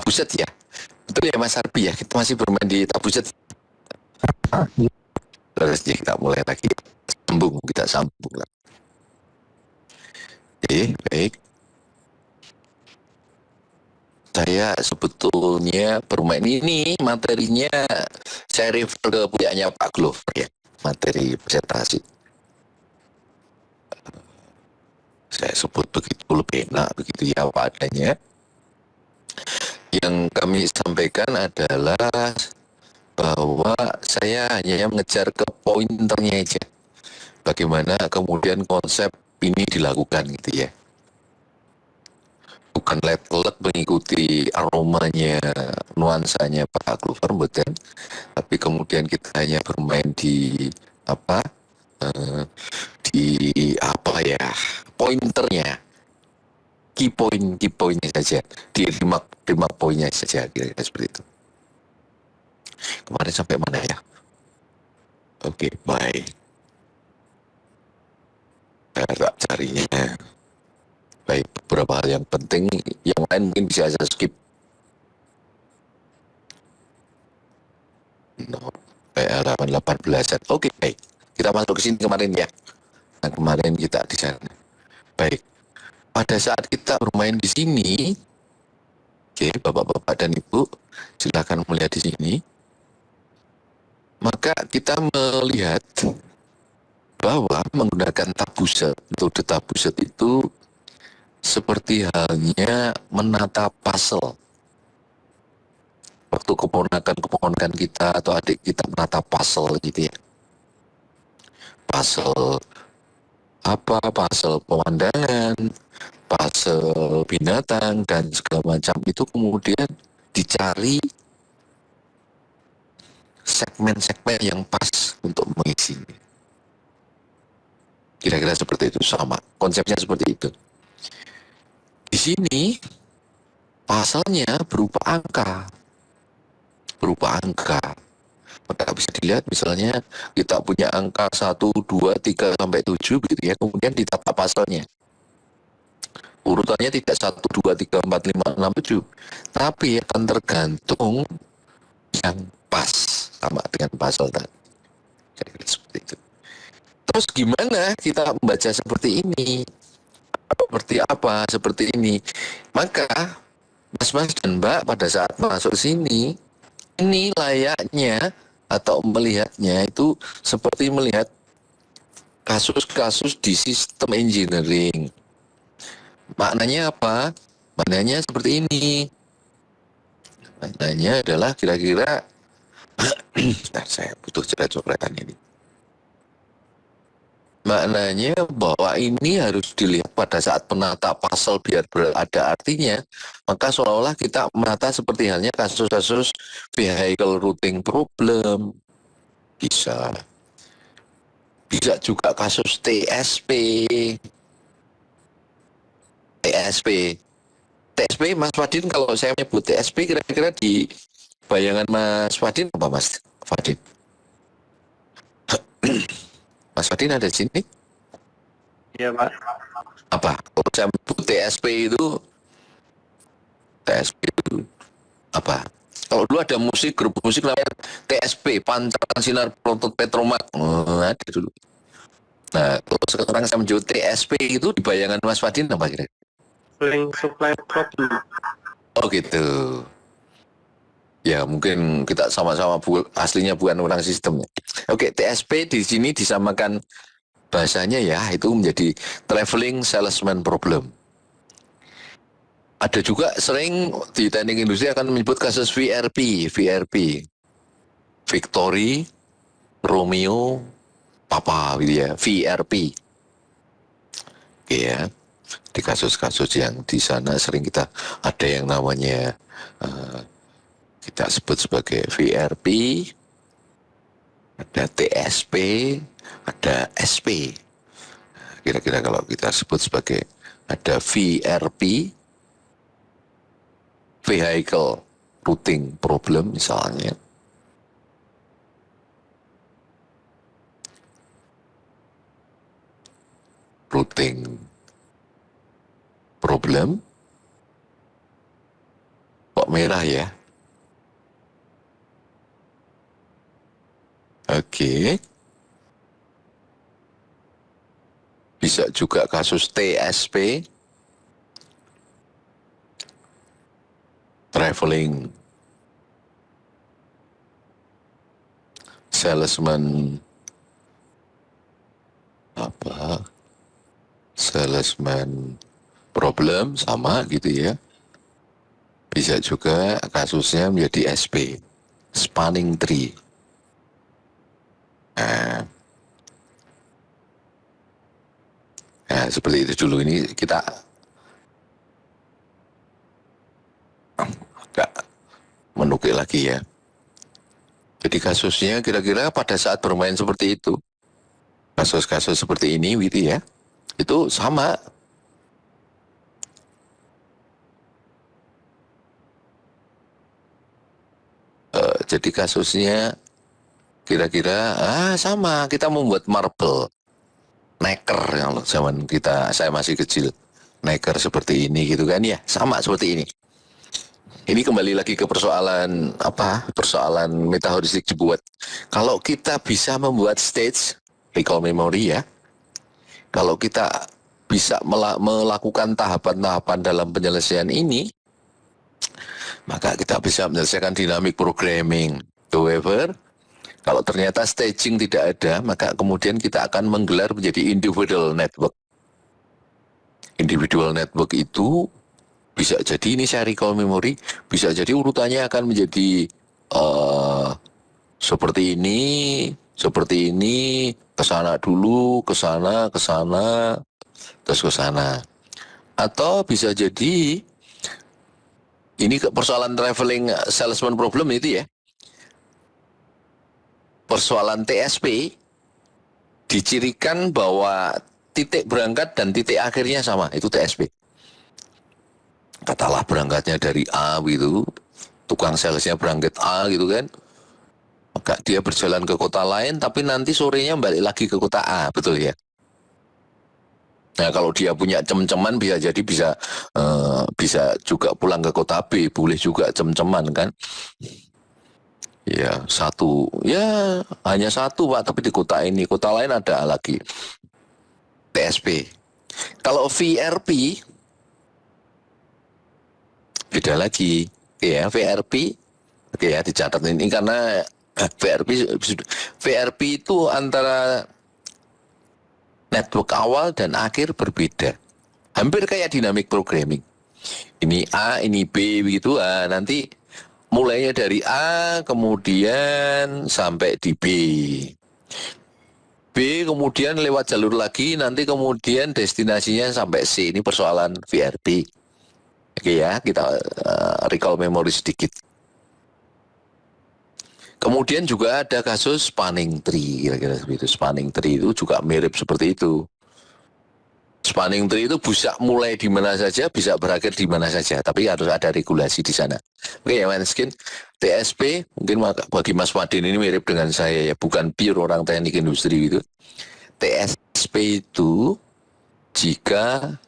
Tabuset ya. Betul ya Mas Arbi ya, kita masih bermain di Tabuset. Terus ya, kita mulai lagi. Kita sambung lah. Baik. Saya sebetulnya bermain ini materinya saya refer ke punyanya Pak Glover ya, materi presentasi. Saya sebut begitu lebih enak, begitu ya apa adanya. Yang kami sampaikan adalah bahwa saya hanya mengejar ke pointernya aja. Bagaimana kemudian konsep ini dilakukan gitu ya. Bukan let-let mengikuti aromanya, nuansanya Pak Glover, betul. Tapi kemudian kita hanya bermain di apa, di apa ya, pointernya, key pointnya saja, di remark pointnya saja, kira-kira seperti itu. Kemarin sampai mana ya? Oke, baik. Saya agak carinya. Baik, beberapa hal yang penting, yang lain mungkin bisa saya skip. No, halaman 18-an. Oke, baik. Kita masuk ke sini kemarin ya. Nah, kemarin kita di sana. Baik. Pada saat kita bermain di sini, oke, Bapak-bapak dan Ibu, silakan melihat di sini. Maka kita melihat bahwa menggunakan tabuset, metode tabuset itu seperti halnya menata puzzle. Waktu keponakan kita atau adik kita menata puzzle gitu ya. Puzzle apa, puzzle pemandangan, puzzle binatang, dan segala macam itu kemudian dicari segmen-segmen yang pas untuk mengisi. Kira-kira seperti itu, sama. Konsepnya seperti itu. Di sini, pasalnya berupa angka. Maka bisa dilihat misalnya kita punya angka 1, 2, 3, sampai 7 gitu ya. Kemudian ditata pasalnya. Urutannya tidak 1, 2, 3, 4, 5, 6, 7. Tapi akan tergantung yang pas sama dengan pasal tadi. Kira-kira seperti itu. Terus gimana kita membaca seperti ini? Seperti apa? Seperti ini. Maka Mas-mas dan Mbak pada saat masuk sini, ini layaknya atau melihatnya itu seperti melihat kasus-kasus di sistem engineering. Maknanya apa? Maknanya seperti ini. Maknanya adalah kira-kira, saya butuh coret-coretan ini. Maknanya bahwa ini harus dilihat pada saat menata puzzle biar ada artinya, maka seolah-olah kita menata seperti halnya kasus-kasus vehicle routing problem, bisa juga kasus TSP Mas Fadin. Kalau saya menyebut TSP, kira-kira di bayangan Mas Fadin apa Mas Fadin? Mas Fadin ada di sini? Iya, Pak. Apa? Kalau saya menyebut TSP itu apa? Kalau dulu ada grup musik namanya TSP, Pancaran Sinar Protot Petromak. Ada dulu. Nah, kalau sekarang saya menyebut TSP itu di bayangan Mas Fadin apa kira? Supply problem. Oh gitu. Ya mungkin kita sama-sama aslinya bukan orang sistemnya. Oke, TSP di sini disamakan bahasanya ya, itu menjadi traveling salesman problem. Ada juga sering di teknik industri akan menyebut kasus VRP, Victory, Romeo, Papa gitu ya, VRP. Oke ya, di kasus-kasus yang di sana sering kita ada yang namanya kita sebut sebagai VRP, ada TSP, ada SP. Kira-kira kalau kita sebut sebagai ada VRP, Vehicle Routing Problem misalnya, routing problem, kok merah ya. Oke. Bisa juga kasus TSP, traveling salesman salesman problem sama gitu ya. Bisa juga kasusnya menjadi SP, spanning tree. Nah, nah seperti itu dulu. Ini kita agak menukik lagi ya. Jadi kasusnya kira-kira pada saat bermain seperti itu, kasus-kasus seperti ini gitu ya, itu sama. Jadi kasusnya kira-kira sama, kita membuat marble neker yang zaman saya masih kecil, neker seperti ini gitu kan ya, sama seperti ini. Ini kembali lagi ke persoalan persoalan metaheuristik dibuat. Kalau kita bisa membuat stage recall memory ya, kalau kita bisa melakukan tahapan-tahapan dalam penyelesaian ini, maka kita bisa menyelesaikan dynamic programming. However, kalau ternyata staging tidak ada, maka kemudian kita akan menggelar menjadi individual network. Individual network itu bisa jadi ini saya recall memory, bisa jadi urutannya akan menjadi seperti ini, ke sana dulu, ke sana, terus ke sana. Atau bisa jadi ini persoalan traveling salesman problem itu ya. Persoalan TSP dicirikan bahwa titik berangkat dan titik akhirnya sama, itu TSP. Katalah berangkatnya dari A gitu, tukang salesnya berangkat A gitu kan, maka dia berjalan ke kota lain, tapi nanti sorenya balik lagi ke kota A, betul ya? Nah kalau dia punya cem-ceman bisa juga pulang ke kota B, boleh juga cem-ceman kan? Ya hanya satu Pak, tapi di kota lain ada lagi TSP. Kalau VRP beda lagi, ya VRP, oke ya dicatat ini karena VRP itu antara network awal dan akhir berbeda, hampir kayak dynamic programming. Ini A, ini B begitu, nanti mulainya dari A kemudian sampai di B. B kemudian lewat jalur lagi, nanti kemudian destinasinya sampai C. Ini persoalan VRP. Oke ya, kita recall memori sedikit. Kemudian juga ada kasus spanning tree, kira-kira seperti itu. Spanning tree itu juga mirip seperti itu. Spanning tree itu bisa mulai di mana saja, bisa berakhir di mana saja, tapi harus ada regulasi di sana. Oke ya, Manskin, TSP mungkin bagi Mas Wadin ini mirip dengan saya ya, bukan pure orang teknik industri gitu. TSP itu jika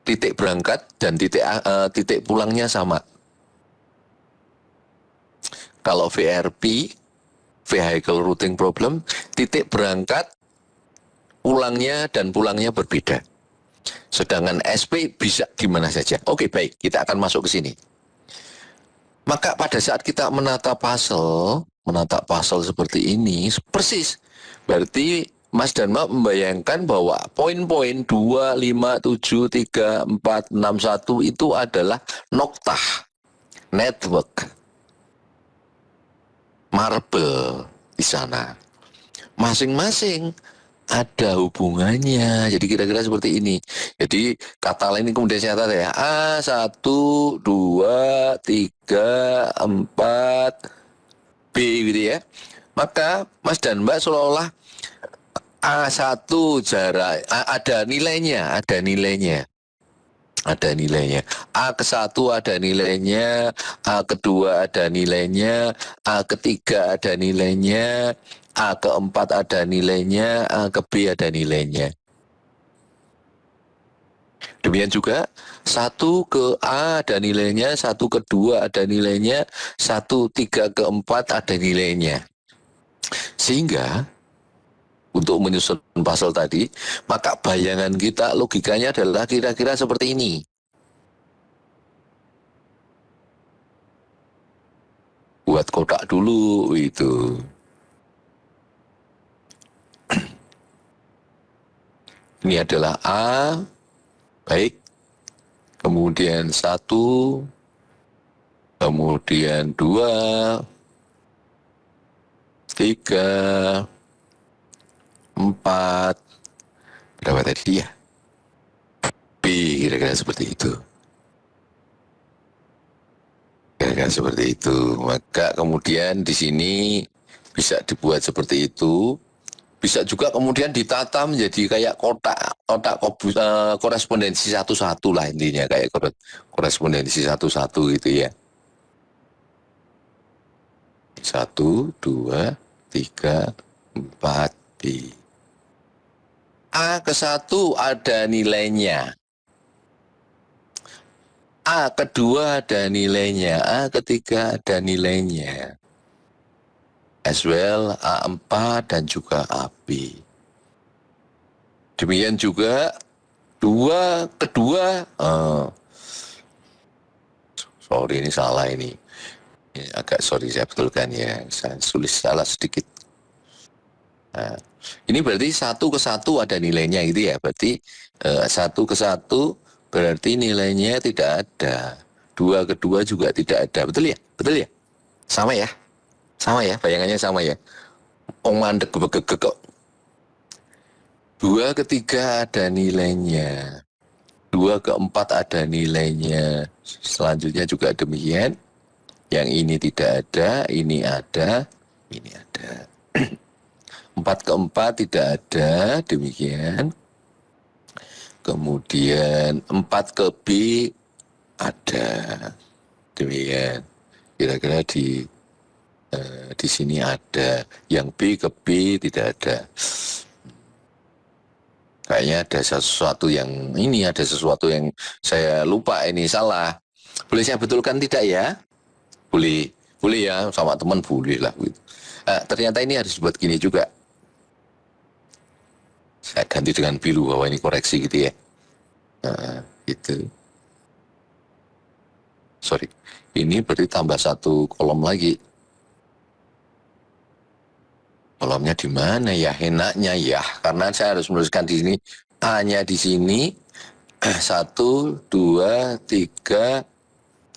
titik berangkat dan titik pulangnya sama. Kalau VRP, Vehicle Routing Problem, titik berangkat, pulangnya berbeda. Sedangkan SP bisa di mana saja. Oke, baik, kita akan masuk ke sini. Maka pada saat kita menata puzzle seperti ini, persis. Berarti Mas dan Mbak membayangkan bahwa poin-poin 2, 5, 7, 3, 4, 6, 1 itu adalah noktah, network, marble di sana. Masing-masing ada hubungannya. Jadi kira-kira seperti ini. Jadi kata lain ini kemudian saya tanya ya. A, 1, 2, 3, 4, B gitu ya. Maka Mas dan Mbak seolah-olah A1 jarak, ada nilainya. A ke-1 ada nilainya, A kedua ada nilainya, A ketiga ada nilainya, A keempat ada nilainya, A ke B ada nilainya. Demikian juga 1 ke A ada nilainya, 1 ke 2 ada nilainya, 1, 3 ke 4 ada nilainya. Sehingga untuk menyusun puzzle tadi, maka bayangan kita logikanya adalah kira-kira seperti ini. Buat kotak dulu itu. Ini adalah A, baik. Kemudian 1, kemudian 2, 3, 4. Berapa tadi ya? B, kira-kira seperti itu. Kira-kira seperti itu. Maka kemudian di sini bisa dibuat seperti itu. Bisa juga kemudian ditata menjadi kayak kotak korespondensi satu-satu lah intinya, kayak korespondensi satu-satu gitu ya. 1, 2, 3, 4, B. A ke 1 ada nilainya. A kedua ada nilainya. A ketiga ada nilainya. As well A4 dan juga AB. Demikian juga 2 kedua, sorry ini salah ini. Agak sorry saya betulkan ya, saya tulis salah sedikit. Nah, ini berarti 1 ke 1 ada nilainya gitu ya, berarti 1 ke 1 berarti nilainya tidak ada. 2 ke 2 juga tidak ada, betul ya? Betul ya? Sama ya? Sama ya, bayangannya sama ya. Mandek kok. 2 ke 3 ada nilainya. 2 ke 4 ada nilainya. Selanjutnya juga demikian. Yang ini tidak ada, ini ada, ini ada. 4 ke 4 tidak ada, demikian. Kemudian 4 ke B ada, demikian. Kira-kira di sini ada, yang B ke B tidak ada. Kayaknya ada sesuatu yang ini, ada sesuatu yang saya lupa ini salah. Boleh saya betulkan tidak ya? Boleh, boleh ya, sama teman boleh lah. Gitu. Ternyata ini harus dibuat gini juga. Saya ganti dengan biru bahwa ini koreksi gitu ya. Gitu. Sorry, ini berarti tambah 1 kolom lagi. Kolomnya di mana ya? Enaknya ya, karena saya harus menuliskan di sini A-nya di sini 1, 2, 3.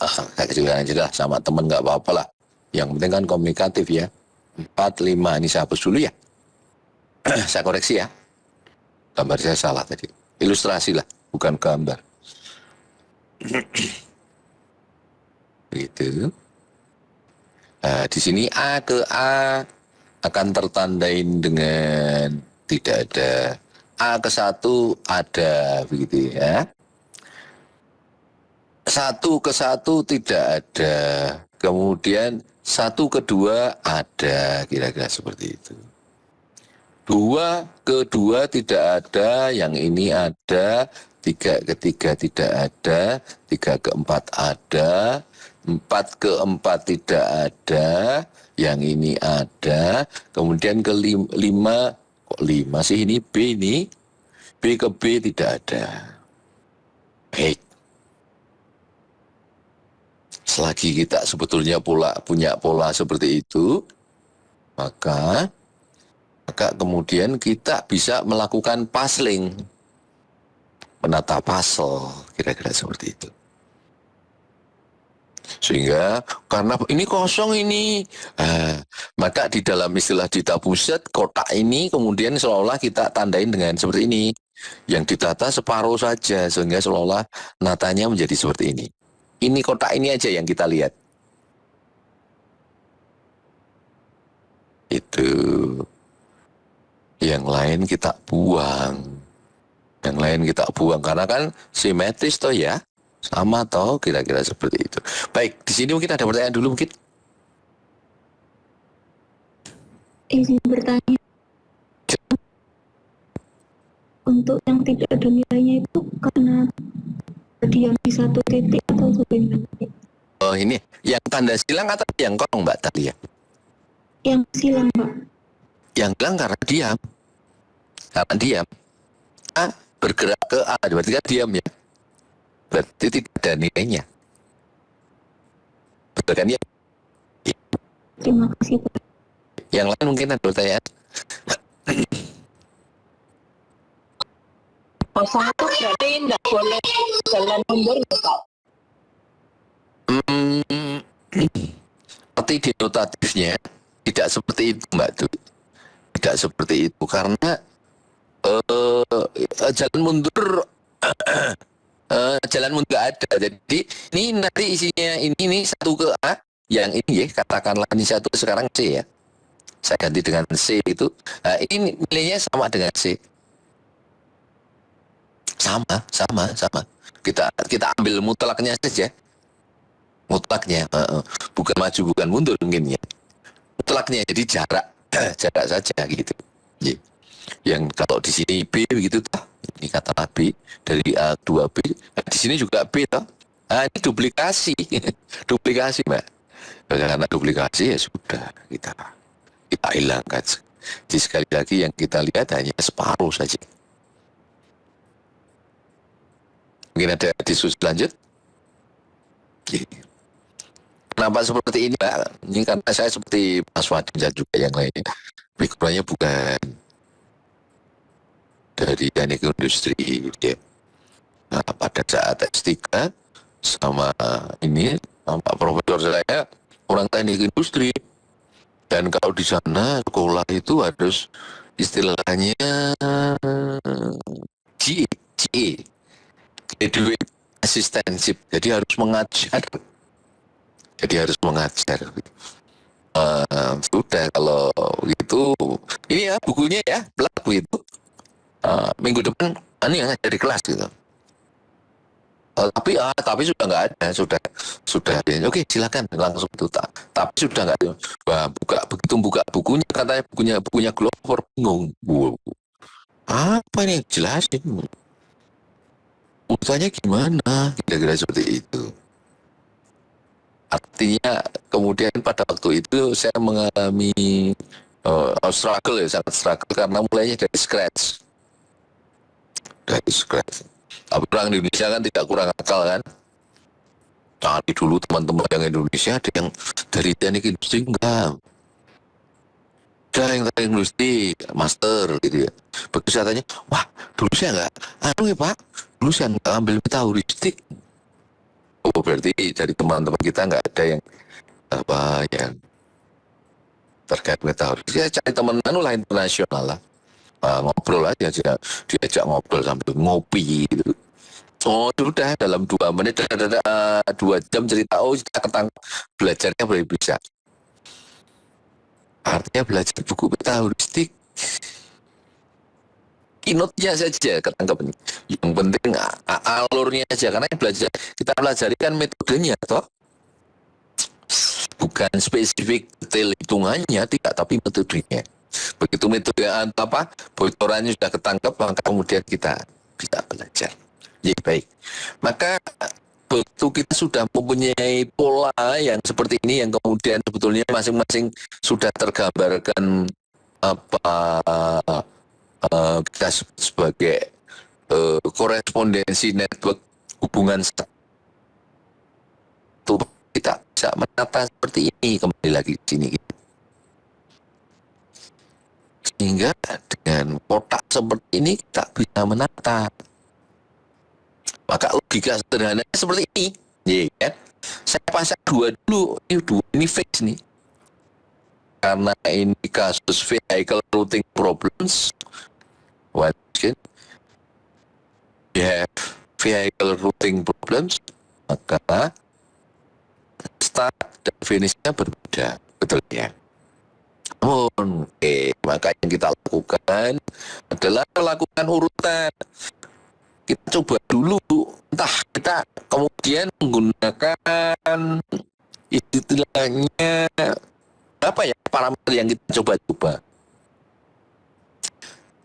Saya kecilkan aja lah sama temen nggak apa-apa lah. Yang penting kan komunikatif ya. 4, 5 ini saya hapus dulu ya. Saya koreksi ya. Gambar saya salah tadi. Ilustrasi lah, bukan gambar. Begitu. Di sini A ke A akan tertandain dengan tidak ada. A ke 1 ada, begitu ya. 1 ke 1 tidak ada. Kemudian 1 ke 2 ada, kira-kira seperti itu. 2 ke 2 tidak ada, yang ini ada. 3 ke 3 tidak ada, 3 ke 4 ada. 4 ke 4 tidak ada, yang ini ada. Kemudian ke 5, kok 5 sih ini B ini? B ke B tidak ada. Baik. Selagi kita sebetulnya punya pola seperti itu, maka kemudian kita bisa melakukan puzzling, menata puzzle, kira-kira seperti itu. Sehingga karena ini kosong ini, maka di dalam istilah data pusat, kotak ini kemudian seolah-olah kita tandain dengan seperti ini. Yang ditata separuh saja, sehingga seolah-olah natanya menjadi seperti ini. Ini kotak ini aja yang kita lihat. Itu. Yang lain kita buang. Yang lain kita buang, karena kan simetris toh ya. Sama toh, kira-kira seperti itu. Baik, di sini mungkin ada pertanyaan dulu mungkin. Izin bertanya, untuk yang tidak ada nilainya itu karena Diam di satu titik atau bagaimana? Oh ini, yang tanda silang atau yang kolong Mbak tadi ya? Yang silang, Pak. Yang hilang karena diam. Karena diam. A bergerak ke A, berarti kan diam ya. Berarti tidak ada nilainya. Betul kan ya? Terima kasih, Pak. Yang lain mungkin ada pertanyaan. Kosong itu berarti nggak boleh jalan mundur ya Pak? Arti denotatifnya tidak seperti itu Mbak Dut. Tidak seperti itu karena jalan mundur jalan mundur nggak ada. Jadi ini nanti isinya ini satu ke A, yang ini ya katakanlah ini satu sekarang C ya. Saya ganti dengan C itu. Nah, ini nilainya sama dengan C. Sama. Kita ambil mutlaknya saja. Mutlaknya, bukan maju bukan mundur mungkin ya. Mutlaknya jadi jarak jarak saja gitu. Ya. Yang kalau di sini B begitu toh. Ini katalah B dari A 2B. Nah, di sini juga B toh. Nah, ini duplikasi. Duplikasi, Mbak. Karena duplikasi ya sudah kita hilangkan. Jadi sekali lagi yang kita lihat hanya separuh saja. Mungkin ada diskusi lanjut? Kenapa seperti ini Mbak? Ini karena saya seperti Mas Wadim dan juga yang lain. Backgroundnya bukan dari teknik industri. Ya. Nah, pada saat S3 sama ini, Pak Profesor saya orang teknik industri. Dan kalau di sana sekolah itu harus istilahnya GE, graduate assistantship. Jadi harus mengajar. Sudah kalau gitu, ini ya bukunya ya, pelaku itu minggu depan ini yang dari kelas gitu. Tapi sudah nggak ada, sudah oke silakan langsung itu tapi sudah nggak ada. Wah, buka bukunya katanya bukunya Glover bingung. Wow. Apa ini jelasin? Urusannya gimana? Kira-kira seperti itu. Artinya kemudian pada waktu itu saya mengalami struggle ya, sangat struggle karena mulainya dari scratch. Tapi orang Indonesia kan tidak kurang akal kan. Cari dulu teman-teman yang Indonesia, ada yang dari teknik industri enggak. Ada yang teknik industri, master gitu ya. Begitu saya tanya, wah dulu saya enggak, ya Pak, dulu saya enggak ambil metaheuristik. Oh berarti dari teman-teman kita enggak ada yang yang terkait metaheuristik. Ya cari teman lah internasional lah. Ngobrol aja, diajak ngobrol sambil ngopi gitu. Oh sudah dalam 2 menit 2 jam cerita, oh kita ketangkap belajarnya boleh bisa. Artinya belajar buku metaheuristik keynote-nya saja ketangkap. Yang penting alurnya aja, karena yang kita pelajari kan metodenya toh, bukan spesifik detail hitungannya tidak, tapi metodenya. Begitu metode bocorannya sudah ketangkap, maka kemudian kita bisa belajar. Ya baik. Maka begitu kita sudah mempunyai pola yang seperti ini, yang kemudian sebetulnya masing-masing sudah tergambarkan kita sebagai korespondensi network hubungan satu, kita bisa menata seperti ini kembali lagi di sini. Sehingga dengan kotak seperti ini kita bisa menata. Maka logika sederhananya seperti ini, ya kan? Saya pasang 2 dulu, ini fix nih. Karena ini kasus vehicle routing problems, we have vehicle routing problems, maka start dan finishnya berbeda, betul ya? Namun, maka yang kita lakukan adalah melakukan urutan. Kita coba dulu, entah kita kemudian menggunakan istilahnya apa ya, parameter yang kita coba-coba.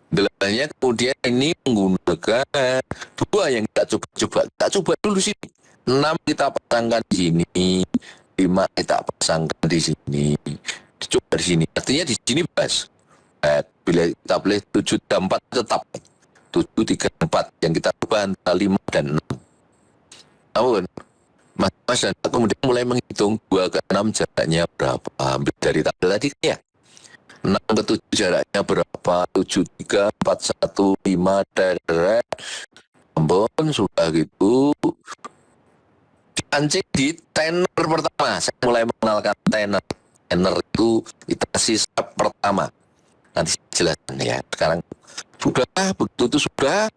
Delanya kemudian ini menggunakan dua yang kita coba-coba. Kita coba dulu sini. 6 kita pasangkan di sini. 5 kita pasangkan di sini. Coba di sini. Artinya di sini bebas. Bila kita pilih 7, 3, 4 tetap 7, 3, 4 yang kita ubah antara 5 dan 6. Namun Mas dan aku kemudian mulai menghitung 2 ke 6 jaraknya berapa. Ambil dari tabel tadi ya. 6 ke 7 jaraknya berapa? 7, 3, 4, 1, 5, deret. Ampun, sudah gitu. Dipancing di tenor pertama. Saya mulai mengenalkan tenor. Tenor itu iterasi step pertama. Nanti saya jelaskan ya. Sekarang sudah, begitu itu sudah,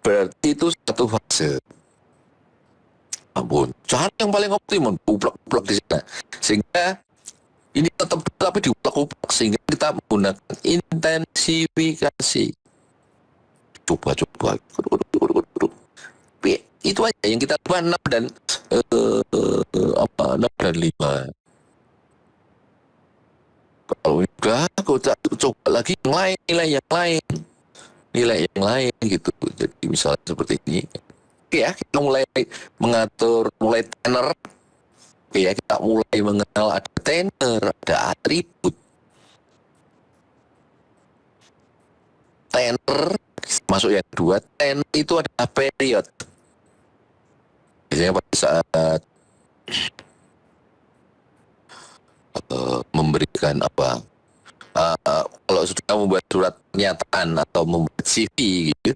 berarti itu satu fase. Ampun, cara yang paling optimum, uplak-uplak di sana. Sehingga ini tetap tapi diuplak-uplak sehingga kita menggunakan intensifikasi. Coba. Itu aja yang kita ubah 6 dan 6 dan 5. Kalau udah, kita coba lagi nilai yang lain gitu. Jadi misalnya seperti ini. Oke ya, kita mulai mengatur, mulai tenor. Oke ya, kita mulai mengenal ada tenor, ada atribut. Tenor, masuk yang kedua, tenor itu adalah period. Biasanya pada saat memberikan apa, kalau sudah membuat surat pernyataan atau membuat CV gitu,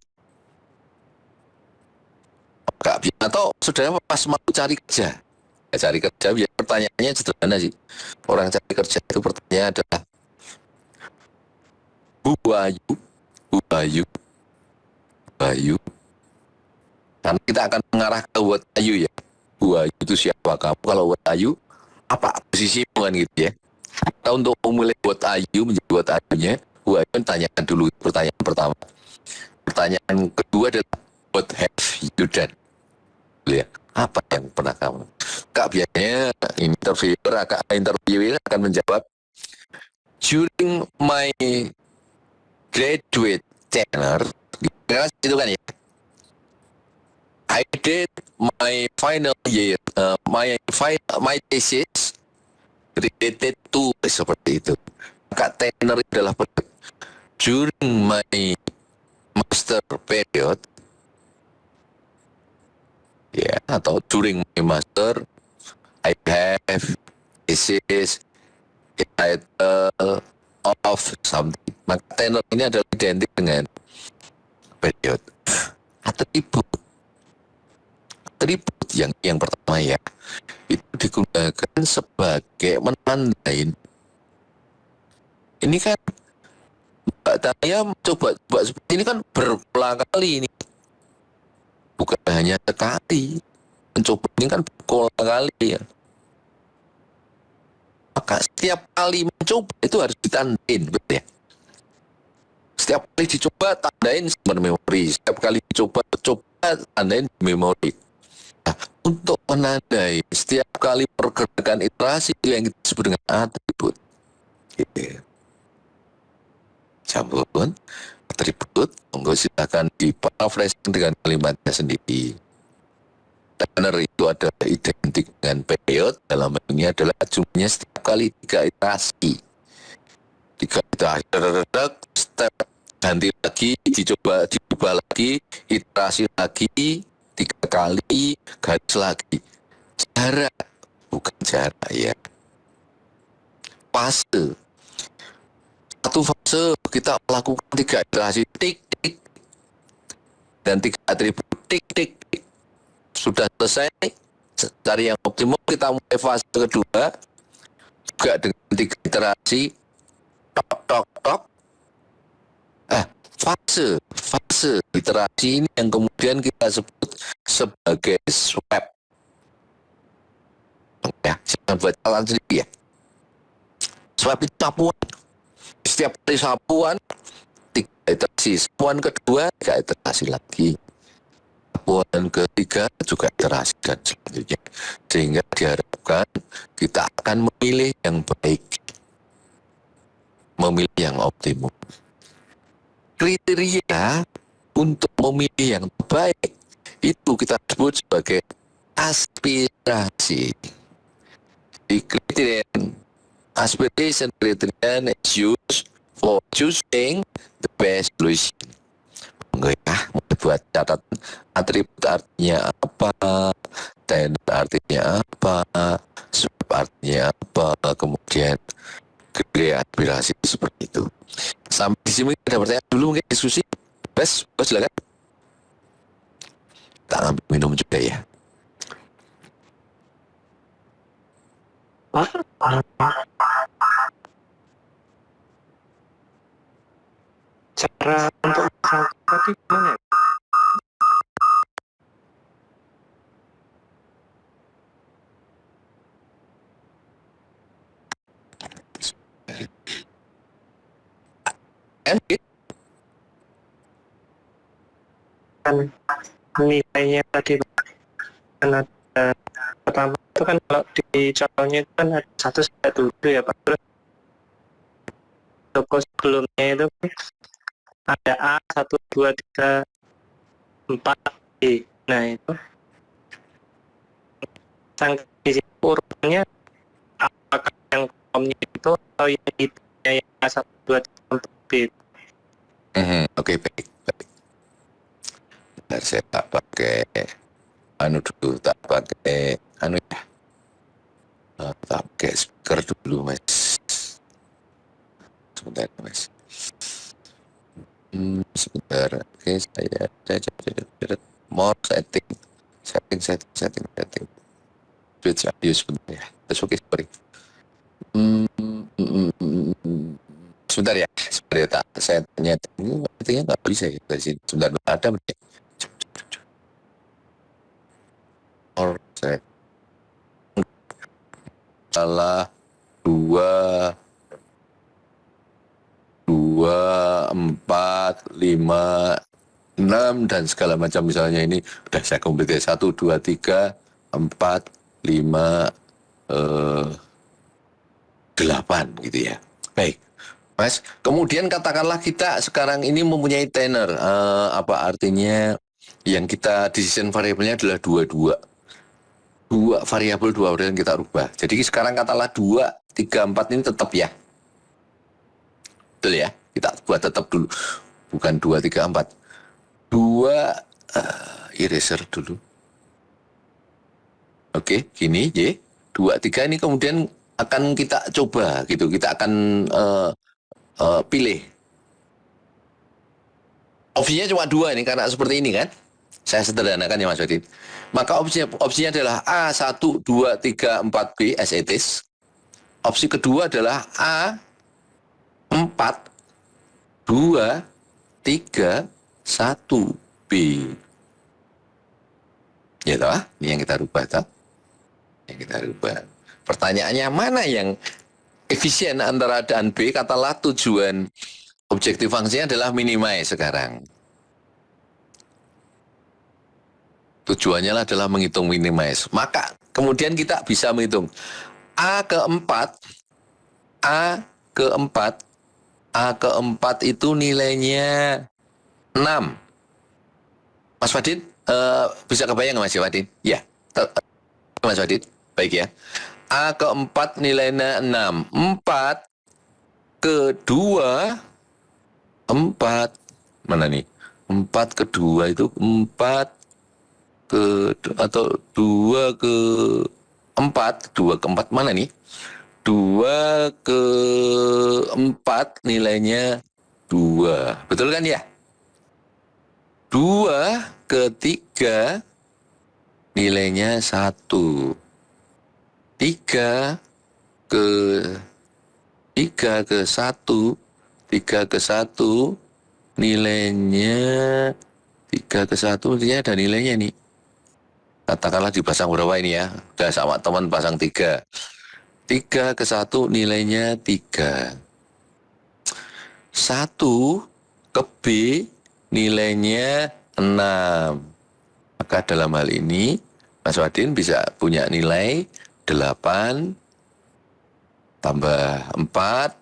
atau sudah pas mau cari kerja. Cari kerja biar pertanyaannya sederhana sih. Orang cari kerja itu pertanyaan adalah who are you? Karena kita akan mengarah ke what are you ya. Who are you itu siapa kamu? Kalau what are you, apa posisimu kan gitu ya. Kita untuk memulai what are you menjadi what are you-nya, who are you tanyakan dulu pertanyaan pertama. Pertanyaan kedua adalah what have you done? Ya, apa yang pernah kamu? Kak biasanya interviewer akan menjawab during my graduate tenure, itu kan ya. I did my final year, my thesis related to seperti itu. Maka tenure adalah during my master period, ya, atau during my master I have thesis title of something. Maka tenor ini adalah identik dengan period. Atribut yang pertama ya, itu digunakan sebagai menandain. Ini kan Mbak Tania coba seperti ini kan berulang kali ini. Bukan hanya sekali. Mencoba ini kan berulang kali ya. Maka setiap kali mencoba itu harus ditandain, betul ya? Setiap kali dicoba tandain sumber memori. Setiap kali dicoba tandain memori. Nah, untuk menandai setiap kali pergerakan iterasi itu yang kita sebut dengan atribut. Gitu. Campur atribut, monggo silakan diparaphrasing dengan kalimatnya sendiri. Tenor itu adalah identik dengan period, dalam hal ini adalah jumlahnya setiap kali 3 iterasi. 3 iterasi, step ganti lagi, dicoba lagi, iterasi lagi, 3 kali, garis lagi. Jarak, bukan jarak ya. Fase. Satu fase kita melakukan 3 iterasi, tik, dan 3 atribut, tik. Sudah selesai, cari yang optimum, kita mulai fase kedua, juga dengan 3 iterasi, tok. Fase iterasi ini yang kemudian kita sebut sebagai swap. Ya, jangan buat jalan sendiri ya. Swap itu sapuan. Setiap kali sapuan, 3 iterasi. Sapuan kedua, 3 iterasi lagi. Sapuan ketiga juga iterasi dan selanjutnya. Sehingga diharapkan kita akan memilih yang baik. Memilih yang optimum. kriteria untuk memilih yang terbaik itu kita sebut sebagai aspirasi. Di criterion, aspiration criterion is used for choosing the best solution. Enggak ya, buat catatan atribut artinya apa, tender artinya apa, sebab artinya apa, kemudian kriteria aspirasi seperti itu. Sampai di sini ada pertanyaan dulu, mungkin diskusi. Bes silakan. Tak ambil minum juga ya. Cara untuk masang tadi gimana ya? Kan nilainya tadi kan ada pertama itu kan kalau di contohnya itu kan ada 1-7 ya Pak. Terus toko sebelumnya itu ada A 1, 2, 3, 4 B. Nah itu di sini urutannya apakah yang kolomnya itu atau yang itu yang A 1, 2, 3, 4 B. Oke, baik. Bentar, saya tak pakai anu dulu, tak pakai anu ya. Tak pakai speaker dulu, Mas. Sebentar, Mas. Sebentar. Oke, saya more setting. Switch audio sebentar ya. Oke, sorry. Sebentar ya, tak saya tanya ini artinya nggak bisa ya dari sini. Sebentar, ada berarti. Set. Salah 2, 4, 5, 6 dan segala macam, misalnya ini udah saya komplit 1, 2, 3, 4, 5, 8 gitu ya. Baik, Mas. Kemudian katakanlah kita sekarang ini mempunyai tenor. Apa artinya? Yang kita decision variabelnya adalah 2 variabel yang kita rubah. Jadi sekarang katakanlah 2, 3, 4 ini tetap ya. Betul ya? Kita buat tetap dulu. Bukan 2, 3, 4. 2 eraser dulu. Oke, gini Y. 2, 3 ini kemudian akan kita coba gitu. Kita akan pilih. Opsinya cuma 2 ini karena seperti ini kan. Saya sederhanakan ya Mas Wadid. Maka opsinya adalah A 1, 2, 3, 4B as it is. Opsi kedua adalah A 4, 2, 3, 1B. Ya toh, ini yang kita rubah toh. Yang kita rubah. Pertanyaannya mana yang efisien antara A dan B? Katakanlah tujuan objektif fungsinya adalah minimize sekarang. Tujuannya adalah menghitung minimize. Maka kemudian kita bisa menghitung A keempat itu nilainya 6. Mas Fadid, bisa kebayang Mas Fadid? Ya, Mas Fadid, baik ya. A keempat nilainya 6. 4 kedua 4 mana nih? 4 kedua itu 4 atau 2 ke 4 mana nih? 2 ke 4 nilainya 2. Betul kan ya? 2 ke 3 nilainya 1. 3 ke 1 nilainya 3 ke 1 artinya ada nilainya nih. Katakanlah dipasang berapa ini ya? Udah sama teman pasang 3. 3 ke 1 nilainya 3. 1 ke B nilainya 6. Maka dalam hal ini Mas Wadin bisa punya nilai 8 tambah 4,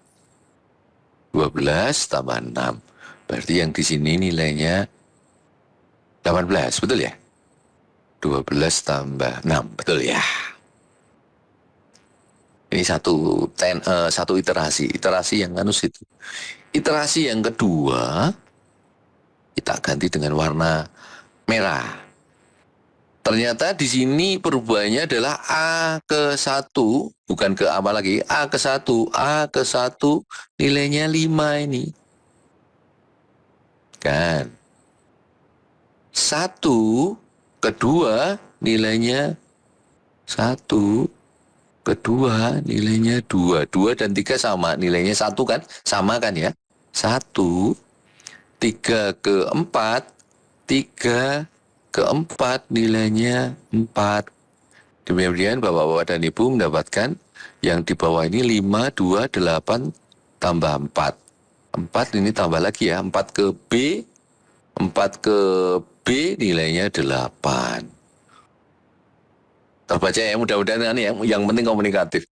12 tambah 6. Berarti yang di sini nilainya 18, betul ya? 12 tambah 6, betul ya? Ini satu iterasi yang itu. Iterasi yang kedua, kita ganti dengan warna merah. Ternyata di sini perubahannya adalah A ke 1, bukan ke apa lagi, A ke 1. A ke 1 nilainya 5 ini. Kan? 1 kedua nilainya 1, kedua nilainya 2. 2 dan 3 sama, nilainya 1 kan? Sama kan ya? 1, 3 ke 4, 3 keempat nilainya 4. Kemudian Bapak-Bapak dan Ibu mendapatkan yang di bawah ini 5, 2, 8 tambah 4. 4 ini tambah lagi ya, 4 ke B, 4 ke B nilainya 8. Terbaca ya, mudah-mudahan yang penting komunikatif.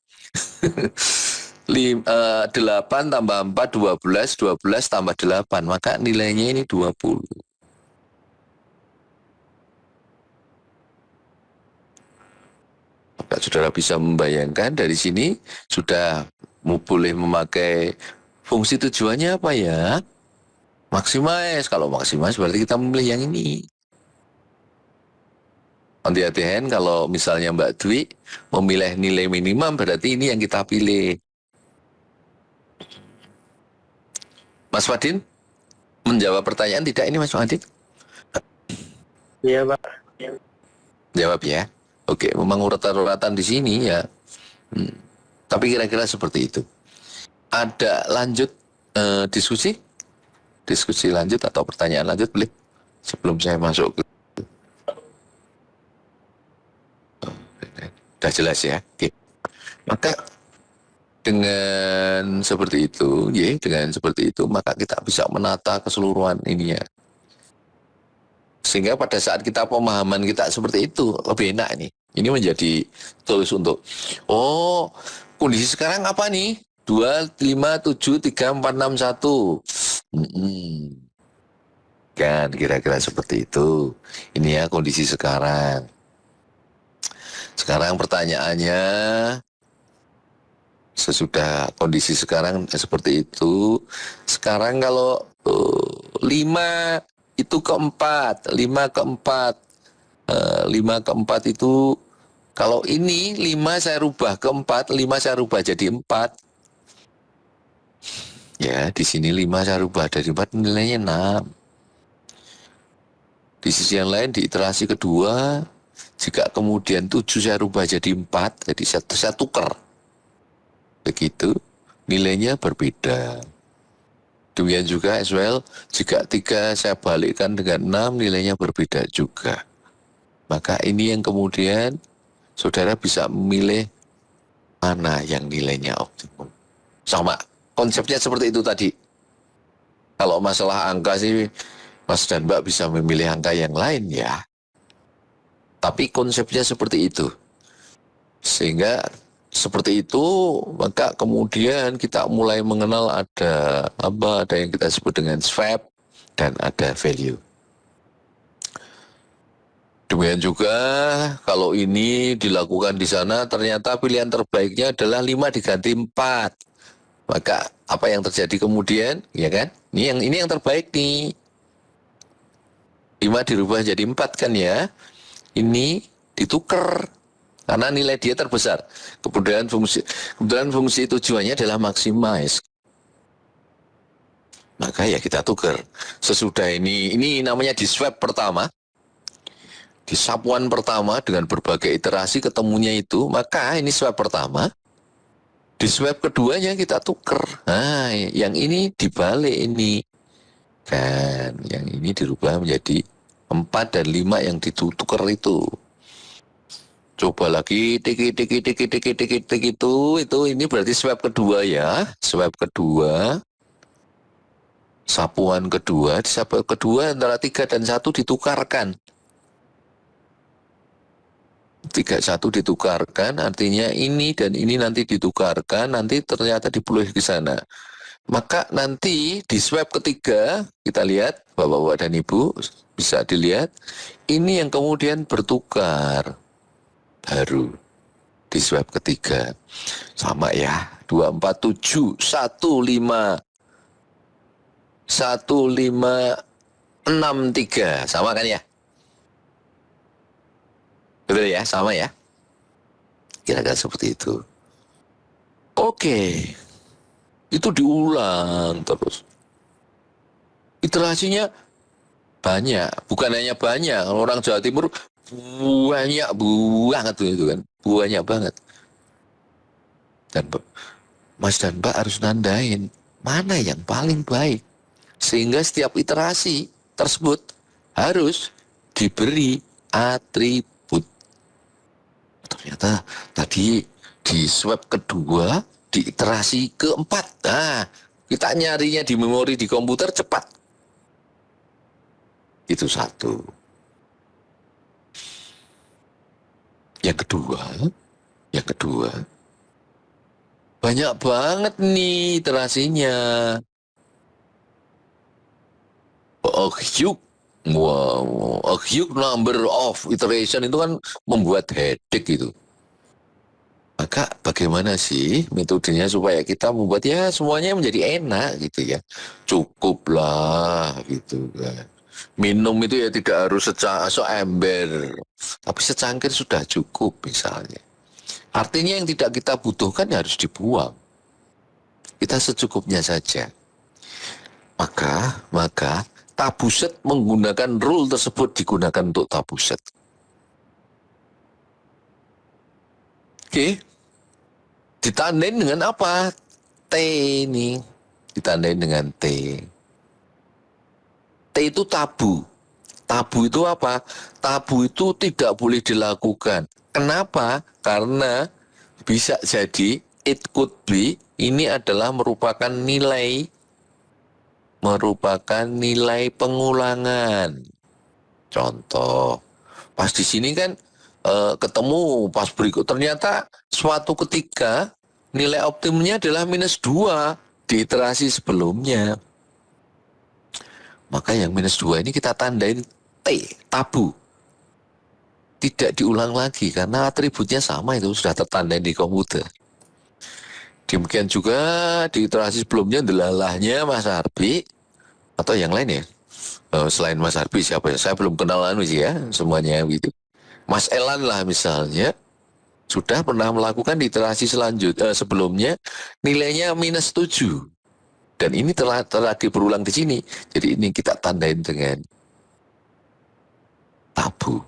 8 tambah 4, 12, 12 tambah 8, maka nilainya ini 20. Maka saudara bisa membayangkan dari sini sudah boleh memakai fungsi tujuannya apa ya? Maximize. Kalau maximize berarti kita memilih yang ini. On the other hand, kalau misalnya Mbak Dwi memilih nilai minimum, berarti ini yang kita pilih. Mas Fadin, menjawab pertanyaan tidak ini Mas Fadin? Iya, Pak. Jawab ya. Oke, memang urutan-urutan di sini ya. Tapi kira-kira seperti itu. Ada lanjut diskusi? Diskusi lanjut atau pertanyaan lanjut boleh? Sebelum saya masuk ke... Sudah jelas ya. Oke. Maka dengan seperti itu, maka kita bisa menata keseluruhan ini ya. Sehingga pada saat kita pemahaman kita seperti itu lebih enak nih. Ini menjadi tools untuk kondisi sekarang apa nih? 2, 5, 7, 3, 4, 6, 1. Kan kira-kira seperti itu. Ini ya kondisi sekarang. Sekarang pertanyaannya, sesudah kondisi sekarang seperti itu, sekarang kalau 5 itu keempat, 5 keempat. 5 keempat itu, kalau ini 5 saya rubah ke 4, 5 saya rubah jadi 4. Ya, di sini 5 saya rubah dari 4 nilainya 6. Di sisi yang lain di iterasi kedua, jika kemudian 7 saya rubah jadi 4, jadi saya tukar. Begitu, nilainya berbeda. Demikian juga as well, jika 3 saya balikkan dengan 6, nilainya berbeda juga. Maka ini yang kemudian saudara bisa memilih mana yang nilainya optimum. Sama, konsepnya seperti itu tadi. Kalau masalah angka sih, Mas dan Mbak bisa memilih angka yang lain ya. Tapi konsepnya seperti itu. Sehingga seperti itu, maka kemudian kita mulai mengenal ada yang kita sebut dengan swap dan ada value. Demikian juga kalau ini dilakukan di sana ternyata pilihan terbaiknya adalah 5 diganti 4. Maka apa yang terjadi kemudian? Ya kan? Ini yang terbaik nih. 5 dirubah jadi 4 kan ya. Ini ditukar karena nilai dia terbesar. Kemudian fungsi tujuannya adalah maximize. Maka ya kita tukar. Sesudah ini namanya di swap pertama. Di sapuan pertama dengan berbagai iterasi ketemunya itu, maka ini swab pertama. Di swab keduanya kita tuker. Nah, yang ini dibalik ini. Kan, yang ini dirubah menjadi 4 dan 5 yang ditukar itu. Coba lagi tik itu ini berarti swab kedua ya. Swab kedua. Sapuan kedua, di sapuan kedua antara 3 dan 1 ditukarkan. 3, 1 ditukarkan, artinya ini dan ini nanti ditukarkan, nanti ternyata dipulih ke sana. Maka nanti di swab ketiga, kita lihat, Bapak-Bapak dan Ibu, bisa dilihat, ini yang kemudian bertukar baru di swab ketiga. Sama ya, 247, 1563, sama kan ya? Betul ya, sama ya? Kira-kira seperti itu. Oke, itu diulang terus. Iterasinya banyak, bukan hanya banyak. Orang Jawa Timur banyak banget itu kan, banyak banget. Dan Mas dan Mbak harus nandain mana yang paling baik, sehingga setiap iterasi tersebut harus diberi atribut. Ternyata tadi di swab kedua, di iterasi keempat, nah kita nyarinya di memori di komputer cepat. Itu satu. Yang kedua, banyak banget nih iterasinya. A huge, wow, a huge number of iteration itu kan membuat headache gitu. Maka bagaimana sih metodenya supaya kita membuat ya semuanya menjadi enak gitu ya. Cukuplah gitu kan. Minum itu ya tidak harus seember, tapi secangkir sudah cukup misalnya. Artinya yang tidak kita butuhkan ya harus dibuang. Kita secukupnya saja. Maka tabuset menggunakan rule tersebut digunakan untuk tabuset. Oke. Ditandain dengan apa? T ini. Ditandain dengan T. T itu tabu. Tabu itu apa? Tabu itu tidak boleh dilakukan. Kenapa? Karena bisa jadi it could be ini adalah merupakan nilai pengulangan. Contoh, pas di sini kan ketemu pas berikut ternyata suatu ketika nilai optimumnya adalah -2 di iterasi sebelumnya. Maka yang -2 ini kita tandain T, tabu. Tidak diulang lagi karena atributnya sama, itu sudah tertandai di komputer. Demikian juga di iterasi sebelumnya delalahnya Mas Arbi atau yang lain ya. Selain Mas Arbi siapa ya? Saya belum kenal sih ya semuanya gitu. Mas Elan lah misalnya sudah pernah melakukan di iterasi sebelumnya nilainya -7 dan ini telah lagi berulang di sini. Jadi ini kita tandain dengan tabu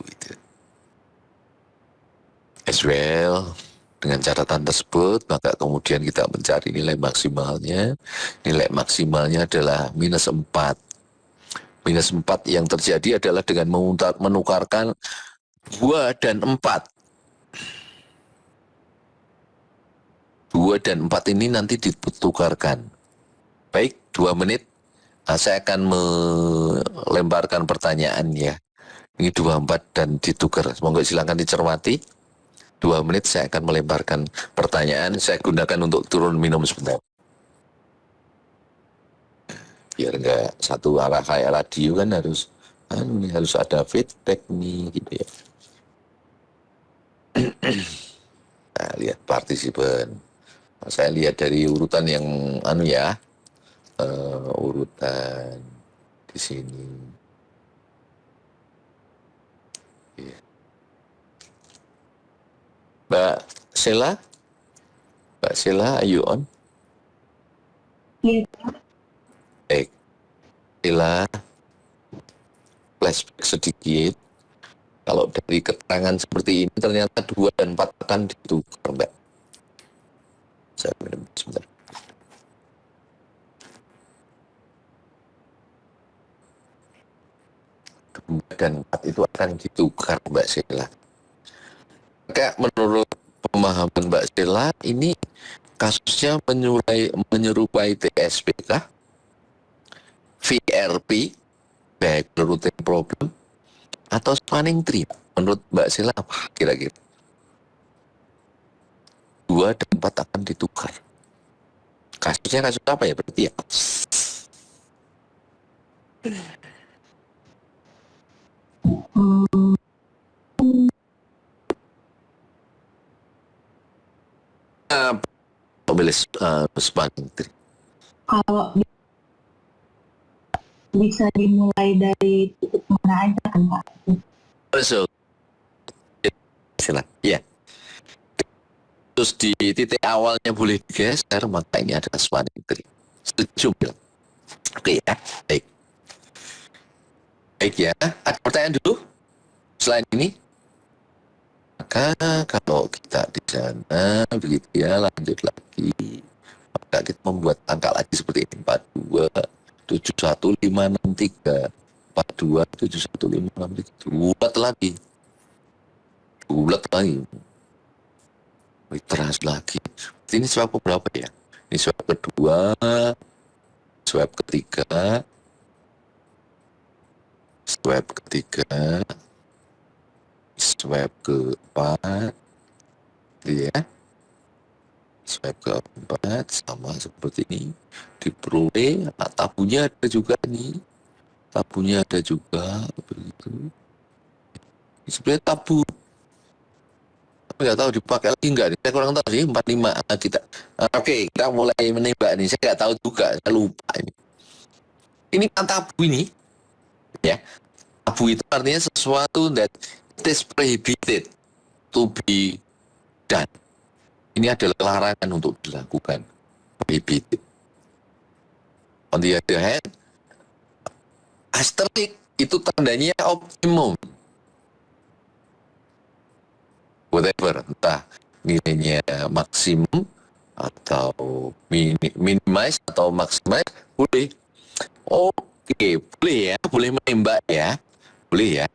gitu. As well, dengan catatan tersebut maka kemudian kita mencari nilai maksimalnya. Nilai maksimalnya adalah -4. -4 yang terjadi adalah dengan menukarkan 2 dan 4. 2 dan 4 ini nanti ditukarkan. Baik, 2 menit. Nah, saya akan melemparkan pertanyaan ya. Ini 24 dan ditukar. Semoga silakan dicermati. 2 menit saya akan melemparkan pertanyaan. Saya gunakan untuk turun minum sebentar. Biar nggak satu arah kayak radio kan harus ada feedback nih gitu ya. Nah, lihat partisipan. Nah, saya lihat dari urutan yang urutan di sini. Ya. Mbak Sheila, are you on? Iya. Baik, Sheila, flashback sedikit. Kalau dari keterangan seperti ini ternyata 2 dan 4 akan ditukar, Mbak. Saya minum sebentar. 2 dan 4 itu akan ditukar, Mbak Sheila. Maka menurut pemahaman Mbak Sheila, ini kasusnya menyerupai TSPK, VRP, Vehicle Routing Problem, atau Spanning Tree. Menurut Mbak Sheila apa kira-kira? 2 dan 4 akan ditukar. Kasus Kasusnya kasus apa ya berarti ya? Hmm, Pemilih sebanding. kalau bisa dimulai dari titik mana aja kan Pak? So, ya. Terus di titik awalnya boleh digeser, maka ini adalah sebanding 3. Setuju, Bill? Oke ya, baik. Baik ya, ada pertanyaan dulu selain ini? Maka kalau kita di sana begitu ya, lanjut lagi. Maka kita membuat angka lagi seperti ini: 42 71 563 42 71 563. Bulat lagi. Terus lagi. Ini swab berapa ya? Ini swab kedua, swab ketiga, swab keempat, ya. Swab keempat sama seperti ini. Diperoleh, tabunya ada juga nih. Tabunya ada juga begitu. Ini sebenarnya tabu. Tapi nggak tahu dipakai lagi nggak? Saya kurang tahu sih. 45 kita. Oke, kita mulai menembak nih. Saya nggak tahu juga. Saya lupa ini. Ini kan tabu ini, ya. Tabu itu artinya sesuatu that it is prohibited to be done. Ini adalah larangan untuk dilakukan. Prohibited. On the other hand, asterisk itu tandanya optimum. Whatever, entah nilainya maksimum atau minimize atau maximize, boleh. Oke, boleh ya, boleh menembak ya, boleh ya.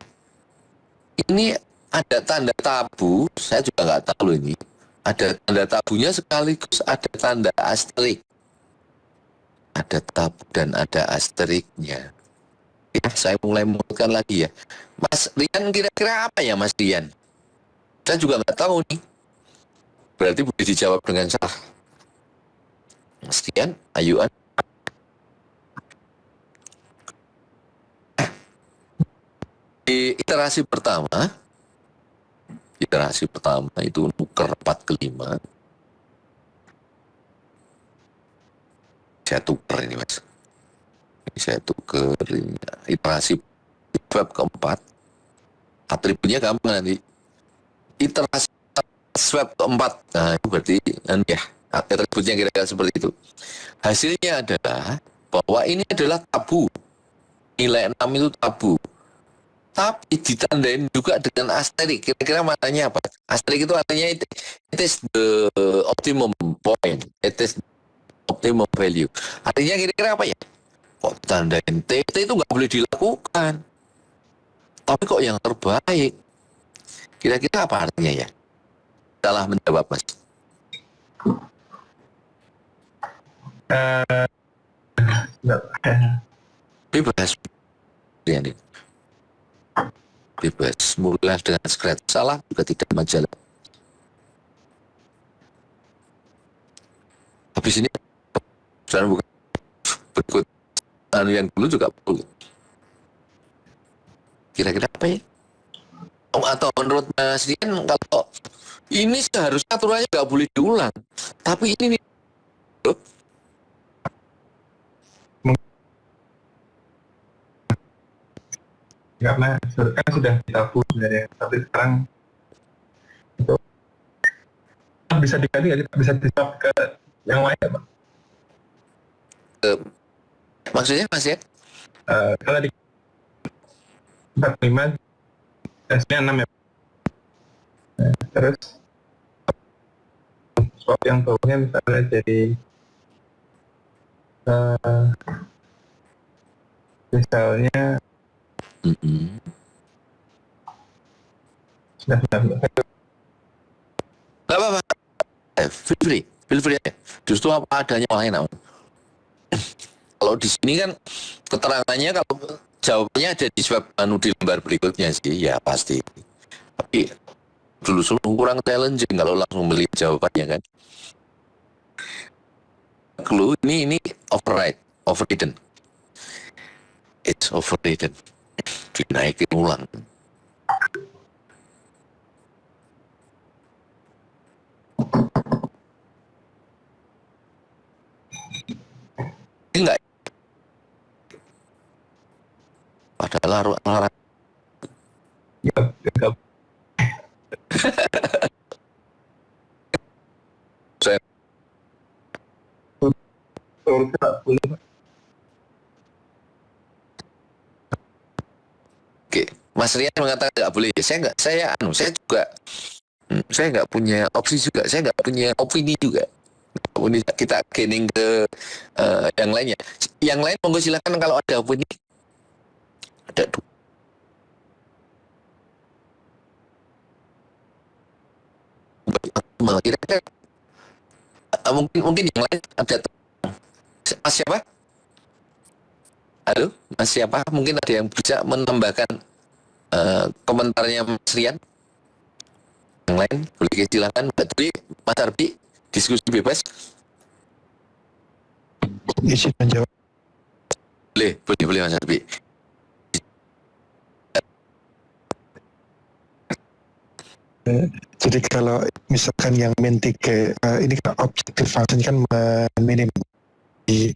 Ini ada tanda tabu, saya juga nggak tahu ini. Ada tanda tabunya sekaligus ada tanda asterik. Ada tabu dan ada asteriknya. Ya, saya mulai menguatkan lagi ya. Mas Rian kira-kira apa ya Mas Rian? Saya juga nggak tahu nih. Berarti boleh dijawab dengan salah. Mas Rian, ayuan. Di iterasi pertama itu nuker 4 ke 5. Saya tuker ini Mas. Saya tuker ini. Iterasi bab keempat. Atributnya gampang nanti. Iterasi swab keempat. Nah, itu berarti ya, atributnya kira-kira seperti itu. Hasilnya adalah bahwa ini adalah tabu. Nilai 6 itu tabu. Tapi ditandain juga dengan asterik. Kira-kira maknanya apa? Asterik itu artinya it is the optimum point. It is optimum value. Artinya kira-kira apa ya? Kok tandain T itu nggak boleh dilakukan. Tapi kok yang terbaik? Kira-kira apa artinya ya? Salah menjawab Mas. Bebas. Ini. Bebas. Mulai dengan scratch. Salah juga tidak majalah. Habis ini dan bukan berikut yang dulu juga perlu. Kira-kira apa ya? Atau menurut Mas Dian, kalau ini seharusnya aturannya nggak boleh diulang. Tapi ini nih, karena kan sudah ditabu sebenarnya, tapi sekarang itu bisa diganti nggak sih? Bisa diswap ke yang lain ya Pak? maksudnya Mas ya? Kalau di 45 S-nya 6 ya. Terus swap yang bawahnya misalnya jadi misalnya sudah Gak apa-apa. Feel free aja. Justru apa adanya lain. Kalau di sini kan keterangannya kalau jawabannya ada di swab di lembar berikutnya sih, ya pasti. Tapi dulu kurang challenging kalau langsung melihat jawabannya kan. clue, ini overridden. It's overridden. Dinaikin ulang. Enggak. Padahal larang. Ya, Saya nggak boleh, Pak. Oke, Mas Rian mengatakan nggak boleh. Saya juga, saya nggak punya opsi juga. Saya nggak punya opini juga. Kita gaining ke yang lainnya. Yang lain monggo silakan kalau ada opini. Ada dua. Kira-kira mungkin yang lain ada. Mas siapa? Halo, Mas siapa? Mungkin ada yang bisa menambahkan komentarnya Mas Rian. Yang lain boleh silakan. Mbak Dwi, Mas Arbi, diskusi bebas. Izin menjawab. Boleh Mas Arbi. Jadi kalau misalkan yang min 3 ini kan objective function kan minimum di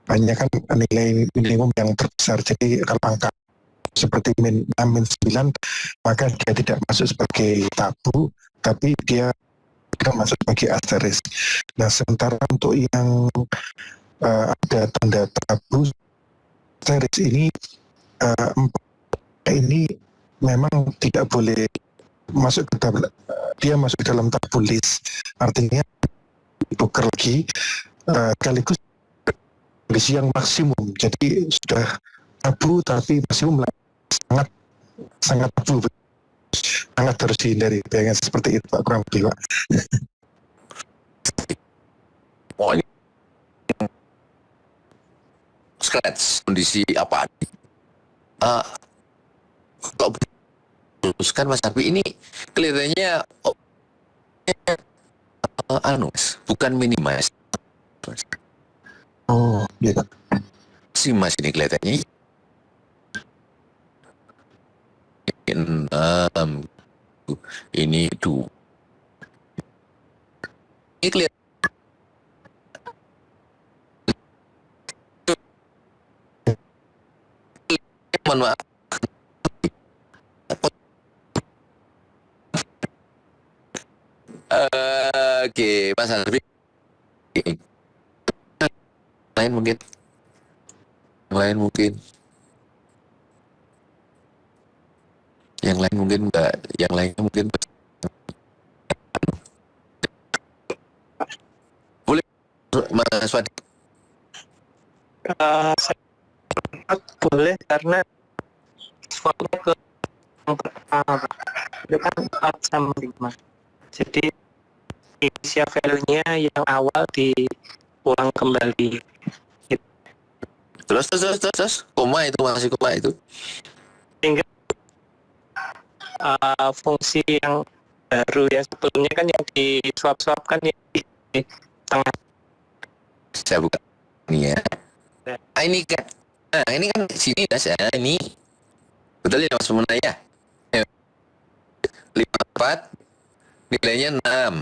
banyak kan nilai minimum yang terbesar. Jadi kalau angka seperti min 6, min 9 maka dia tidak masuk sebagai tabu, tapi dia masuk sebagai asterisk. Nah sementara untuk yang ada tanda tabu asterisk ini ini memang tidak boleh masuk ke dia masuk ke dalam tabu list, artinya ditukar lagi sekaligus kondisi yang maksimum. Jadi sudah tabu tapi maksimum sangat tabu, sangat harus dihindari. Bayangan seperti itu Pak, kurang lebih Pak. Oh, ini scratch kondisi apa? Kalau teruskan Mas Arbi, ini kelihatannya bukan minimalis. Oh, gitu. Si Mas ini kelihatannya 6, ini 2. Ini kelihatan mohon maaf. Oke, Mas Arbi. Lain mungkin. Yang lain mungkin enggak. Yang lainnya mungkin boleh Mas Wadi. Saya boleh karena swapnya ke yang pertama Pak. Itu kan 4 sama 5. Jadi inisial value-nya yang awal diulang kembali. Terus koma itu masih koma itu. Sehingga fungsi yang baru yang sebelumnya kan yang di swap kan yang di tengah. Saya buka ini ya. Ini kan sini Mas. Ini betul ya Mas Munaya. 54 nilainya 6.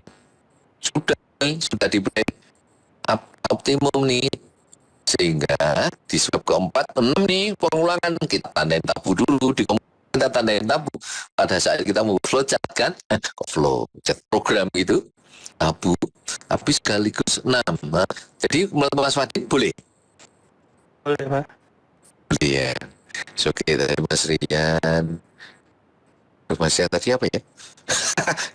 Sudah diberi optimum nih, sehingga di swab keempat 6 nih pengulangan, kita tandain tabu dulu, kita tandain tabu pada saat kita mau flow chart kan, flow chat program itu tabu tapi sekaligus 6. Jadi menurut Mas Wadi boleh Pak. boleh ya. Oke, dari Mas Rian. Mas Rian tadi apa ya?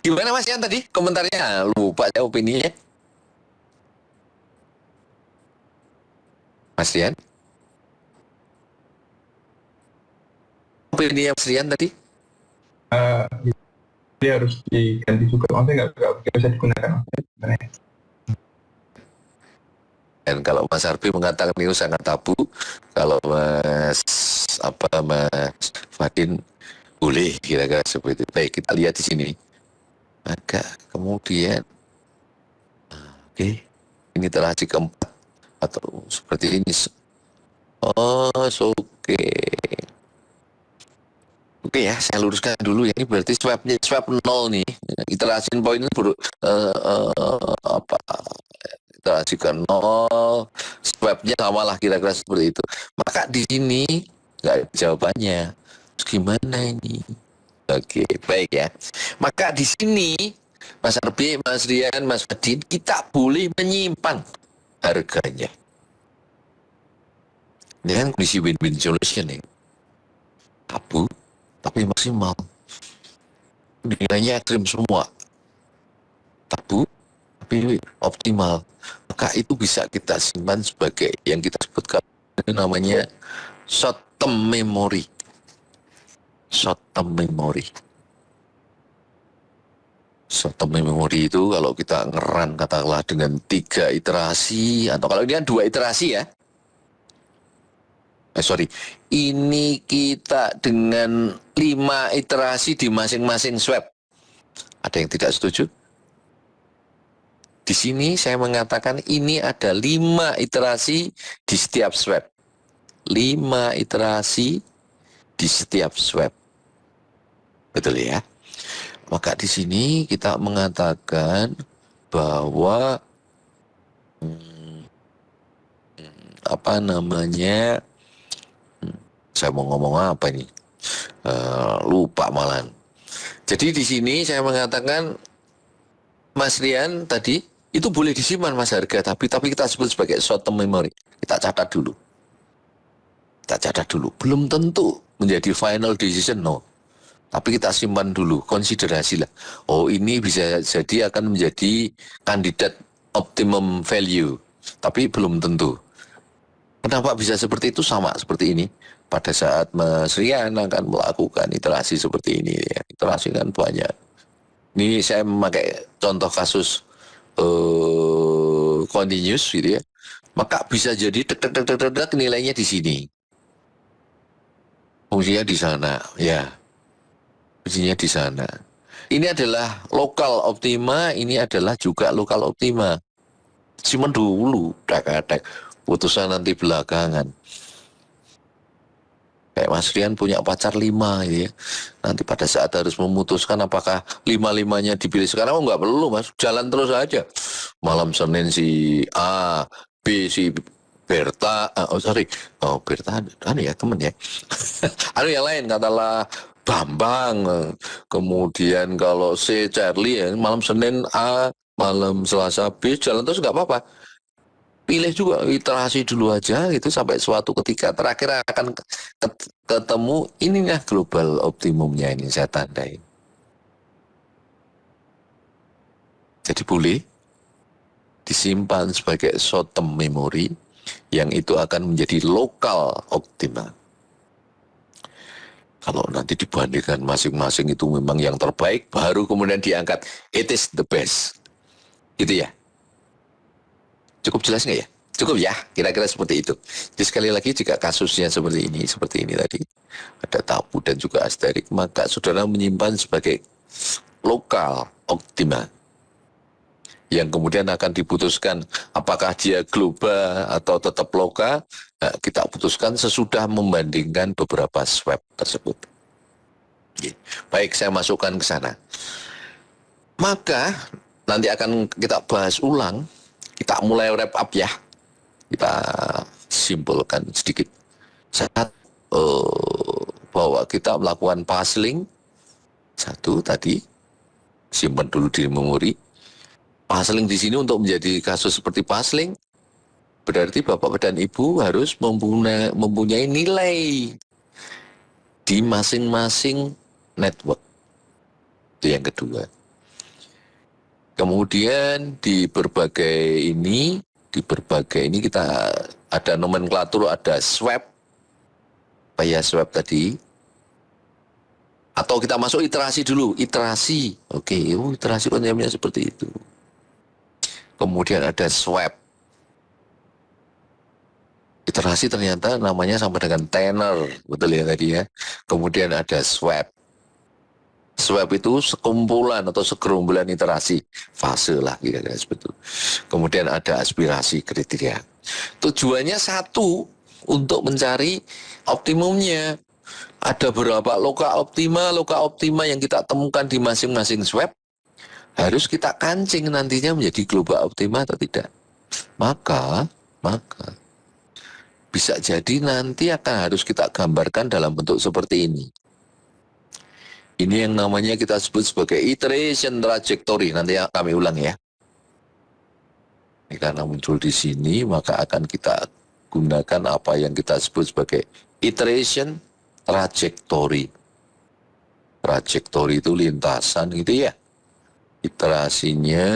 Gimana Mas Rian tadi komentarnya? Lupa ya opininya. Mas Rian? Opini Mas Rian tadi? Dia harus diganti juga, maksudnya nggak bisa digunakan sebenarnya. Dan kalau Mas Arbi mengatakan itu sangat tabu, kalau Mas Fadin boleh kira-kira seperti itu. Baik, kita lihat di sini. Maka kemudian, oke, ini telah keempat. atau seperti ini. Oh, oke. Oke ya, saya luruskan dulu ya. Ini berarti swab 0 nih. Iterasi point ini apa? Iterasi ke 0, swabnya sama lah kira-kira seperti itu. Maka di sini nggak ada jawabannya. Terus gimana ini? Oke, baik ya. Maka di sini Mas Arbi, Mas Rian, Mas Adin, kita boleh menyimpan harganya. Ini kan kondisi win-win solution ya. Tabu, tapi maksimal. Nilainya ekstrim semua. Tabu, tapi optimal. Maka itu bisa kita simpan sebagai yang kita sebutkan namanya short term memory. Short term memory. Short term memory itu kalau kita ngeran katakanlah dengan 3 iterasi, atau kalau ini kan 2 iterasi ya. Ini kita dengan 5 iterasi di masing-masing swab. Ada yang tidak setuju? Di sini saya mengatakan ini ada 5 iterasi di setiap swab. 5 iterasi di setiap swab. Betul ya? Maka di sini kita mengatakan bahwa saya mau ngomong apa ini? Lupa malah. Jadi di sini saya mengatakan Mas Rian tadi itu boleh disimpan Mas harga, tapi kita sebut sebagai short term memory. Kita catat dulu. Belum tentu menjadi final decision, no. Tapi kita simpan dulu, konsiderasi lah. Oh, ini bisa jadi akan menjadi kandidat optimum value, tapi belum tentu. Kenapa bisa seperti itu? Sama seperti ini. Pada saat Mas Rian akan melakukan iterasi seperti ini, ya. Iterasi kan banyak. Ini saya memakai contoh kasus continuous gitu ya. Maka bisa jadi nilainya di sini. Fungsinya di sana, ya. Fungsinya di sana. Ini adalah lokal optima, ini adalah juga lokal optima. Simpan dulu, tek-tek. Putusan nanti belakangan. Kayak Mas Rian punya pacar 5 gitu ya. Nanti pada saat harus memutuskan apakah 5-5-nya dipilih sekarang, oh nggak perlu Mas, jalan terus aja. Malam Senin si A, B si Berta, Berta ya temen ya. Yang lain katalah Bambang, kemudian kalau C Charlie ya, malam Senin A, malam Selasa B, jalan terus nggak apa-apa. Pilih juga, iterasi dulu aja gitu sampai suatu ketika terakhir akan ketemu ininya global optimumnya, ini saya tandai. Jadi boleh disimpan sebagai short term memory yang itu akan menjadi lokal optima. Kalau nanti dibandingkan masing-masing itu memang yang terbaik, baru kemudian diangkat it is the best. Gitu ya. Cukup jelas nggak ya? Cukup ya, kira-kira seperti itu. Jadi sekali lagi jika kasusnya seperti ini tadi, ada tabu dan juga asterik, maka saudara menyimpan sebagai lokal optima. Yang kemudian akan diputuskan apakah dia global atau tetap lokal, kita putuskan sesudah membandingkan beberapa swab tersebut. Baik, saya masukkan ke sana. Maka nanti akan kita bahas ulang. Kita mulai wrap up ya. Kita simpulkan sedikit. Saat bahwa kita melakukan puzzling. 1 tadi, simpan dulu di memori. Puzzling di sini untuk menjadi kasus seperti puzzling, berarti Bapak dan Ibu harus mempunyai nilai di masing-masing network. Itu yang kedua. Kemudian di berbagai ini kita ada nomenklatur, ada swab, swab tadi. Atau kita masuk iterasi dulu, iterasi. Oke, iterasi konsepnya seperti itu. Kemudian ada swab. Iterasi ternyata namanya sama dengan tenor, betul ya tadi ya. Kemudian ada swab. Swab itu sekumpulan atau segerombolan iterasi, fase lah kira-kira seperti itu. Kemudian ada aspirasi kriteria. Tujuannya satu, untuk mencari optimumnya. Ada berapa loka optima yang kita temukan di masing-masing swab, harus kita kancing nantinya menjadi global optima atau tidak. Maka bisa jadi nanti akan harus kita gambarkan dalam bentuk seperti ini. Ini yang namanya kita sebut sebagai iteration trajectory. Nanti kami ulang ya. Ini karena muncul di sini, maka akan kita gunakan apa yang kita sebut sebagai iteration trajectory. Trajectory itu lintasan gitu ya. Iterasinya,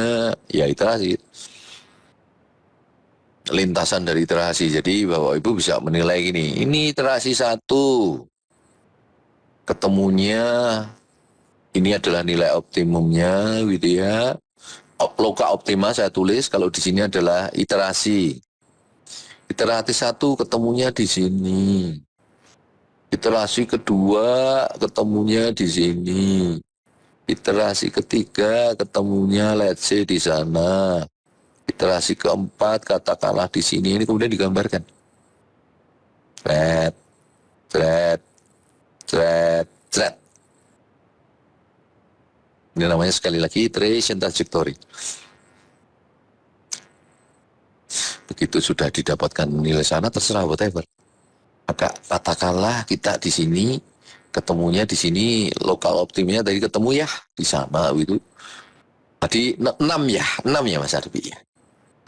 ya iterasi. Lintasan dari iterasi. Jadi Bapak Ibu bisa menilai gini, ini iterasi 1. Ketemunya, ini adalah nilai optimumnya gitu ya. Loka optima saya tulis, kalau di sini adalah iterasi. Iterasi 1 ketemunya di sini. Iterasi kedua ketemunya di sini. Iterasi ketiga ketemunya let's say di sana. Iterasi keempat katakanlah di sini. Ini kemudian digambarkan. Thread. Ini namanya sekali lagi iteration trajectory. Begitu sudah didapatkan nilai sana, terserah whatever. Maka katakanlah kita di sini ketemunya di sini, lokal optimnya tadi ketemu ya di sana gitu. Tadi 6 ya Mas Arbi ya.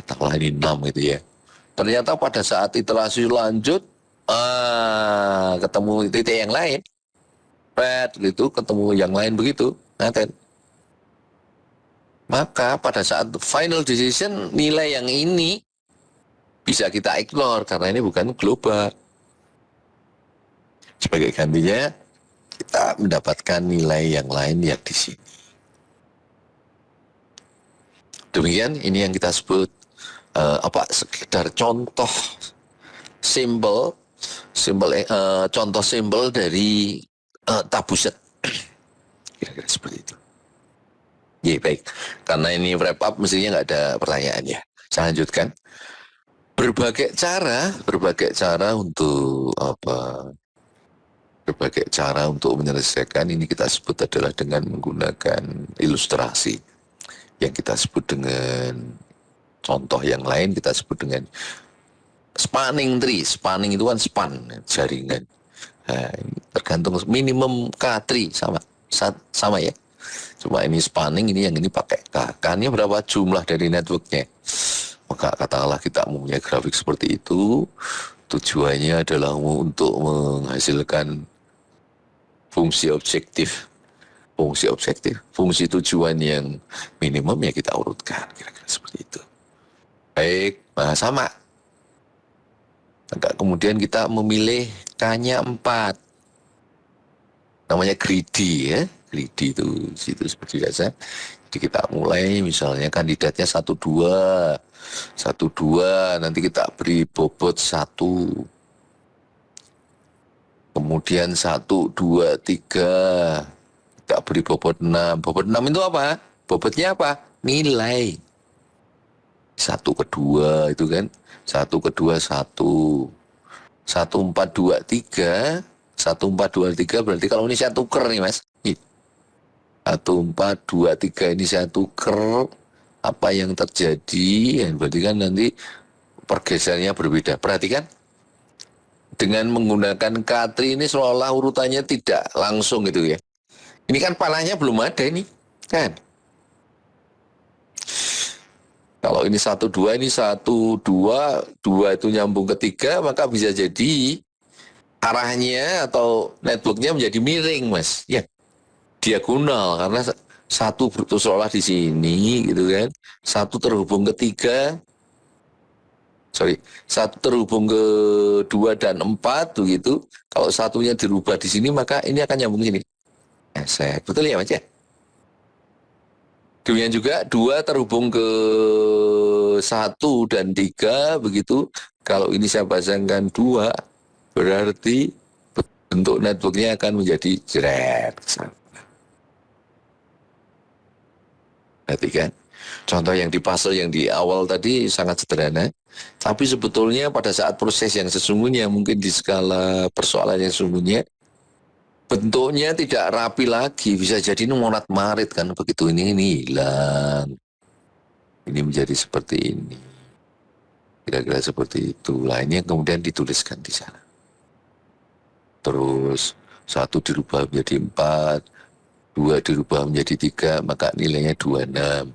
Katakanlah ini 6 gitu ya. Ternyata pada saat iterasi lanjut, ketemu titik yang lain, gitu, ketemu yang lain begitu, ngaten. Maka pada saat final decision, nilai yang ini bisa kita ignore karena ini bukan global. Sebagai gantinya, kita mendapatkan nilai yang lain yang di sini. Demikian, ini yang kita sebut sekedar contoh contoh simbol dari tabuset. Kira-kira seperti itu. Ya baik, karena ini wrap up mestinya nggak ada pertanyaan ya. Saya lanjutkan. Berbagai cara untuk menyelesaikan ini kita sebut adalah dengan menggunakan ilustrasi. Yang kita sebut dengan contoh yang lain kita sebut dengan spanning tree. Spanning itu kan span, jaringan. Nah, tergantung minimum K3 sama ya. Cuma ini spanning, ini yang ini pakai K. K-nya berapa jumlah dari networknya. Maka katakanlah kita mempunyai grafik seperti itu. Tujuannya adalah untuk menghasilkan fungsi objektif. Fungsi tujuan yang minimum ya kita urutkan. Kira-kira seperti itu. Baik, sama. Maka kemudian kita memilih K-nya 4. Namanya greedy ya. Greedy itu situ seperti biasa. Jadi kita mulai misalnya kandidatnya 1, 2. Nanti kita beri bobot 1. Kemudian 1, 2, 3. Kita beri bobot 6. Bobot 6 itu apa? Bobotnya apa? Nilai. 1 ke 2 itu kan. 1 ke 2, 1. 1, 4, 2, 3. 1, 4, 2, 3 berarti kalau ini saya tuker nih Mas. 1, 4, 2, 3 ini saya tuker. Apa yang terjadi? Ya, berarti kan nanti pergeserannya berbeda. Perhatikan. Dengan menggunakan K3 ini seolah-olah urutannya tidak langsung gitu ya. Ini kan panahnya belum ada ini. Kan? Kalau ini 1, 2, ini 1, 2, 2 itu nyambung ke 3, maka bisa jadi arahnya atau networknya menjadi miring Mas. Ya. Diagonal karena 1 seolah di sini gitu kan, 1 terhubung ke 3, 1 terhubung ke 2 dan 4 begitu. Kalau satunya dirubah di sini maka ini akan nyambung sini. Betul ya Mas ya? Demikian juga 2 terhubung ke 1 dan 3 begitu. Kalau ini saya pasangkan 2 berarti bentuk networknya akan menjadi jeret. Perhatikan. Contoh yang di puzzle yang di awal tadi sangat sederhana. Tapi sebetulnya pada saat proses yang sesungguhnya, mungkin di skala persoalan yang sesungguhnya, bentuknya tidak rapi lagi. Bisa jadi ini morat-marit kan, begitu ini hilang. Ini menjadi seperti ini. Kira-kira seperti itu. Lah ini yang kemudian dituliskan di sana. Terus 1 dirubah menjadi 4, 2 dirubah menjadi 3, maka nilainya 26.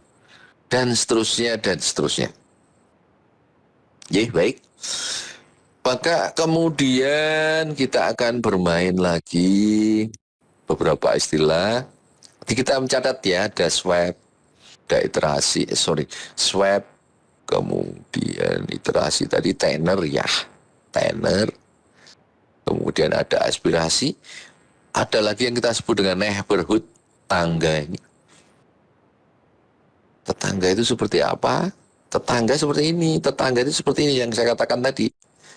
Dan seterusnya, dan seterusnya. Ya, baik. Maka kemudian kita akan bermain lagi beberapa istilah. Jadi kita mencatat ya, ada swap, ada iterasi, swap, kemudian iterasi tadi tenor ya, tenor. Kemudian ada aspirasi, ada lagi yang kita sebut dengan neighborhood, tangga ini. Tetangga itu seperti apa? Tetangga seperti ini, tetangga itu seperti ini yang saya katakan tadi.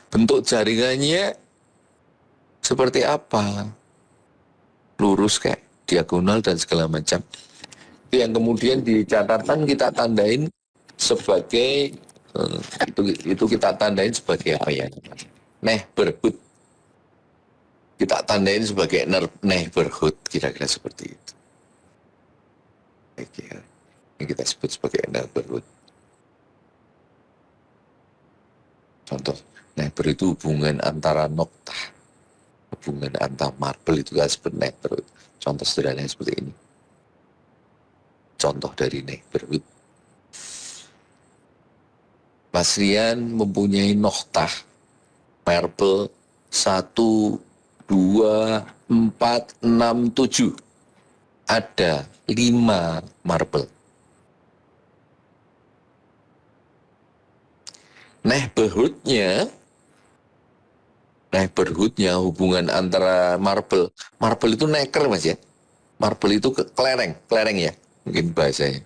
Bentuk jaringannya seperti apa? Lurus kayak diagonal dan segala macam. Itu yang kemudian di catatan kita tandain sebagai itu kita tandain sebagai apa ya? Neighborhood. Kita tandain sebagai neighborhood, kira-kira seperti itu. Yang kita sebut sebagai neighborhood. Contoh, neighbor itu hubungan antara noktah, hubungan antar marble itu kita sebut neighborhood. Contoh sederhana seperti ini. Contoh dari neighborhood. Mas Rian mempunyai noktah marble 1, 2, 4, 6, 7. Ada 5 marble. Neighborhoodnya hubungan antara marble itu neker mas ya, marble itu kelereng ya, mungkin bahasanya.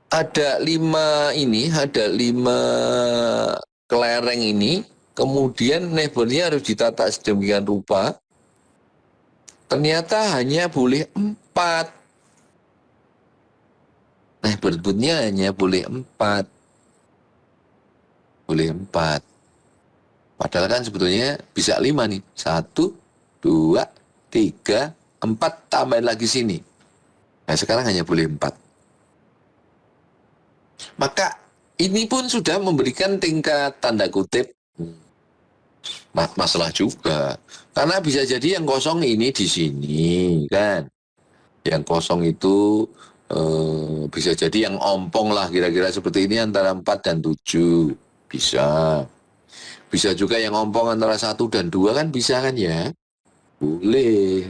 Ada 5 kelereng ini, kemudian neighbornya harus ditata sedemikian rupa, ternyata hanya boleh 4. Neighborhoodnya hanya boleh 4. Boleh 4. Padahal kan sebetulnya bisa 5 nih. 1, 2, 3, 4, tambahin lagi sini. Nah sekarang hanya boleh 4. Maka ini pun sudah memberikan tingkat tanda kutip masalah juga. Karena bisa jadi yang kosong ini di sini kan. Yang kosong itu bisa jadi yang ompong lah kira-kira seperti ini antara 4 dan 7. Bisa. Bisa juga yang ompong antara 1 dan 2 kan bisa kan ya? Boleh.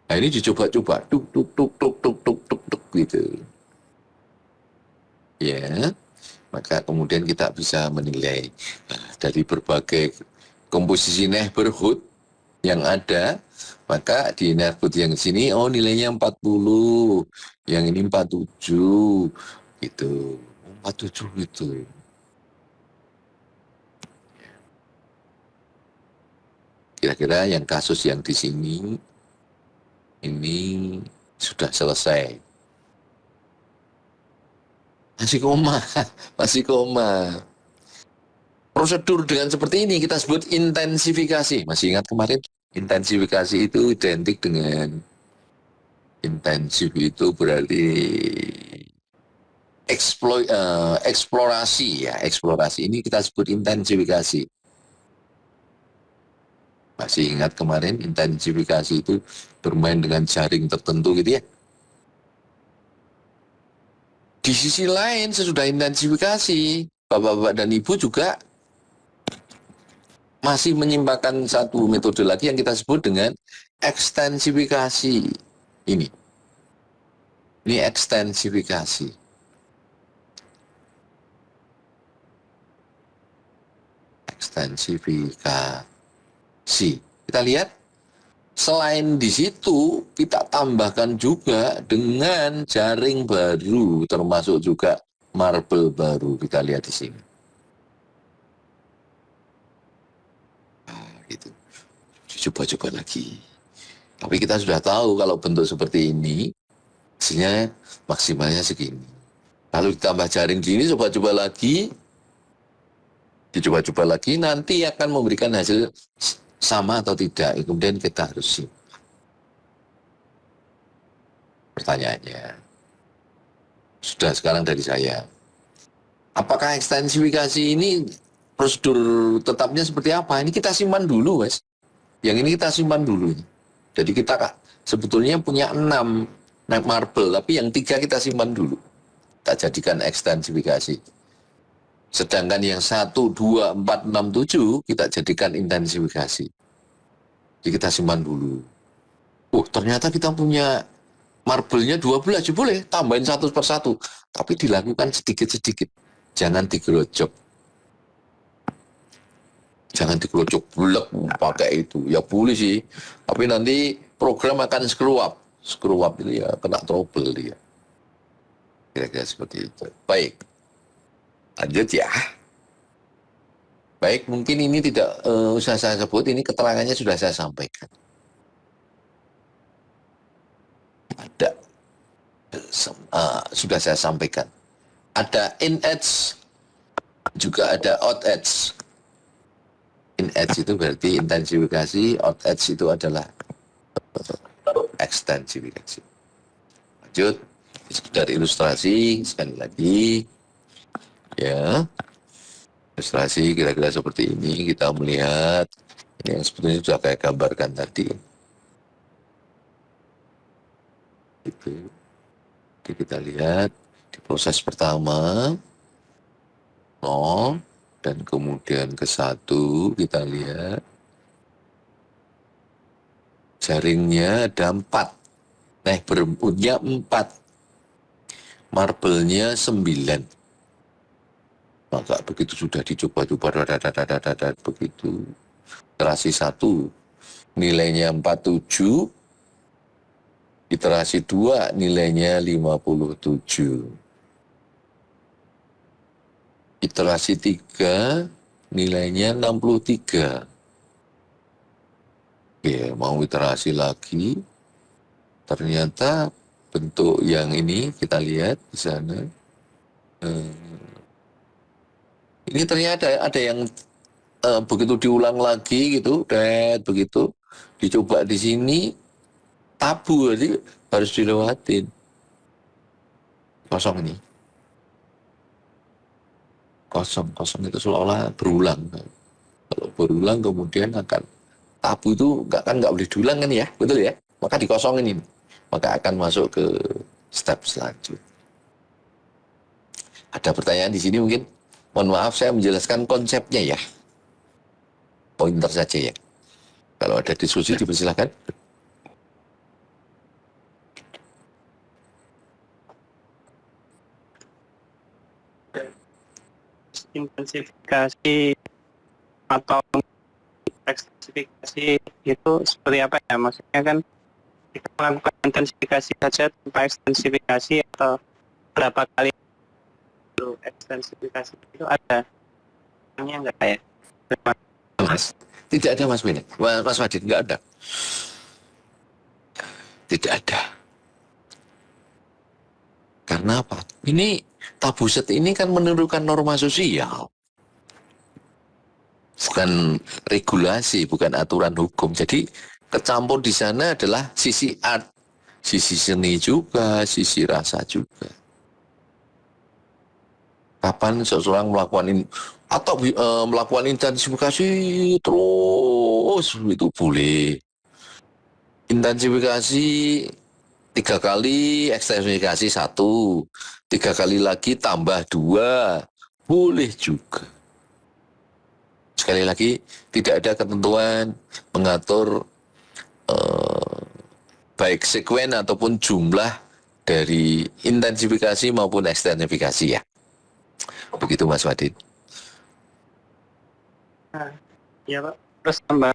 Nah ini dicoba-coba. Tuk tuk tuk tuk tuk tuk tuk tuk gitu. Ya. Maka kemudian kita bisa menilai dari berbagai komposisi neighborhood yang ada. Maka di neighborhood yang sini, oh nilainya 40, yang ini 47, gitu. 47 gitu. Kira-kira yang kasus yang di sini, ini sudah selesai. Masih koma. Prosedur dengan seperti ini kita sebut intensifikasi. Masih ingat kemarin? Intensifikasi itu identik dengan intensif itu berarti eksplorasi ya, eksplorasi. Ini kita sebut intensifikasi. Masih ingat kemarin intensifikasi itu bermain dengan jaring tertentu gitu ya. Di sisi lain sesudah intensifikasi, Bapak-bapak dan Ibu juga masih menyimpangkan satu metode lagi yang kita sebut dengan ekstensifikasi. Ini ekstensifikasi. Ekstensifikasi. Kita lihat, selain di situ kita tambahkan juga dengan jaring baru, termasuk juga marble baru. Kita lihat di sini. Gitu. Coba-coba lagi. Tapi kita sudah tahu kalau bentuk seperti ini, hasilnya maksimalnya segini. Lalu ditambah jaring di sini, coba-coba lagi, dicoba-coba lagi, nanti akan memberikan hasil sama atau tidak. Kemudian kita harus pertanyaannya. Sudah sekarang dari saya. Apakah ekstensifikasi ini prosedur tetapnya seperti apa? Ini kita simpan dulu, Mas. Yang ini kita simpan dulu. Jadi kita sebetulnya punya 6 marble, tapi yang 3 kita simpan dulu. Kita jadikan ekstensifikasi. Sedangkan yang 1, 2, 4, 6, 7 kita jadikan intensifikasi. Jadi kita simpan dulu. Ternyata kita punya marble-nya 12, ya boleh tambahin 1 per 1. Tapi dilakukan sedikit-sedikit. Jangan digerojok. Jangan digerojok bulek pakai itu. Ya boleh sih. Tapi nanti program akan screw up. Screw up itu ya kena trouble dia. Kira-kira seperti itu. Baik. Lanjut ya. Baik, mungkin ini tidak usah saya sebut. Ini keterangannya sudah saya sampaikan. Ada. Sudah saya sampaikan. Ada in edge, juga ada out edge. In edge itu berarti intensifikasi, out edge itu adalah ekstensifikasi. Lanjut, sekedar ilustrasi sekali lagi. Ya, ilustrasi kira-kira seperti ini. Kita melihat ini yang sebetulnya sudah saya gambarkan tadi. Itu. Jadi kita lihat di proses pertama 0 dan kemudian ke 1 kita lihat jaringnya ada 4. Nah, berebutnya 4. Marble-nya 9. Maka begitu sudah dicoba-coba begitu. Iterasi 1 nilainya 47. Iterasi 2 nilainya 57. Iterasi 3 nilainya 63. Ya, mau iterasi lagi. Ternyata bentuk yang ini kita lihat di sana. Ini ternyata ada yang begitu diulang lagi gitu, begitu dicoba di sini. Tabu, jadi harus dilewatin. Kosong ini. Kosong itu seolah-olah berulang. Kalau berulang kemudian akan tabu itu nggak boleh diulang kan ya, betul ya? Maka dikosongin ini. Maka akan masuk ke step selanjutnya. Ada pertanyaan di sini mungkin? Mohon maaf saya menjelaskan konsepnya ya. Pointer saja ya. Kalau ada diskusi dipersilakan. Intensifikasi atau ekstensifikasi itu seperti apa ya? Maksudnya kan kita melakukan intensifikasi saja tanpa ekstensifikasi atau berapa kali ekstensifikasi itu ada? Enggak ya? Mas, tidak ada Mas Bene. Mas Wadid, enggak ada. Tidak ada. Karena apa? Ini tabu set ini kan menirukan norma sosial. Bukan regulasi, bukan aturan hukum. Jadi kecampur di sana adalah sisi art, sisi seni juga, sisi rasa juga. Kapan seseorang melakukan melakukan intensifikasi terus itu boleh. Intensifikasi 3 kali, ekstensifikasi 1, 3 kali lagi tambah 2, boleh juga. Sekali lagi, tidak ada ketentuan mengatur baik sekuen ataupun jumlah dari intensifikasi maupun ekstensifikasi ya. Begitu Mas Wadid. Nah, ya Pak. Terus tambah,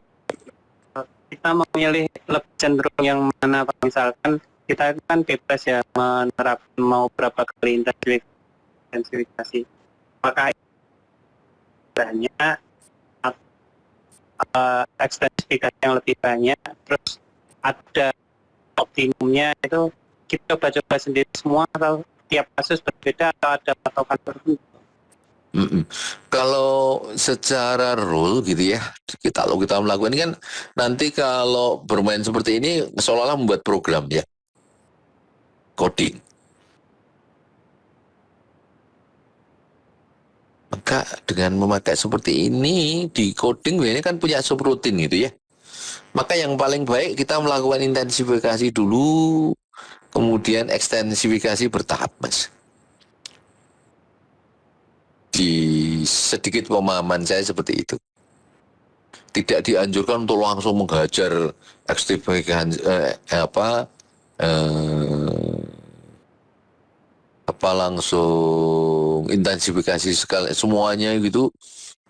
kita memilih lebih cenderung yang mana Pak? Misalkan kita kan bebas ya menerapkan mau berapa kali intensifikasi. Maka banyak ekstensifikasi yang lebih banyak, terus ada optimumnya itu kita coba-coba sendiri semua atau tiap kasus berbeda atau ada patokan tertentu? Mm-mm. Kalau secara rule gitu ya, kalau kita melakukan ini kan nanti kalau bermain seperti ini seolah-olah membuat program ya, coding. Maka dengan memakai seperti ini di coding ini kan punya subroutine gitu ya. Maka yang paling baik kita melakukan intensifikasi dulu, kemudian ekstensifikasi bertahap, Mas. Di sedikit pemahaman saya seperti itu. Tidak dianjurkan untuk langsung menghajar ekstensifikasi langsung intensifikasi sekali semuanya gitu.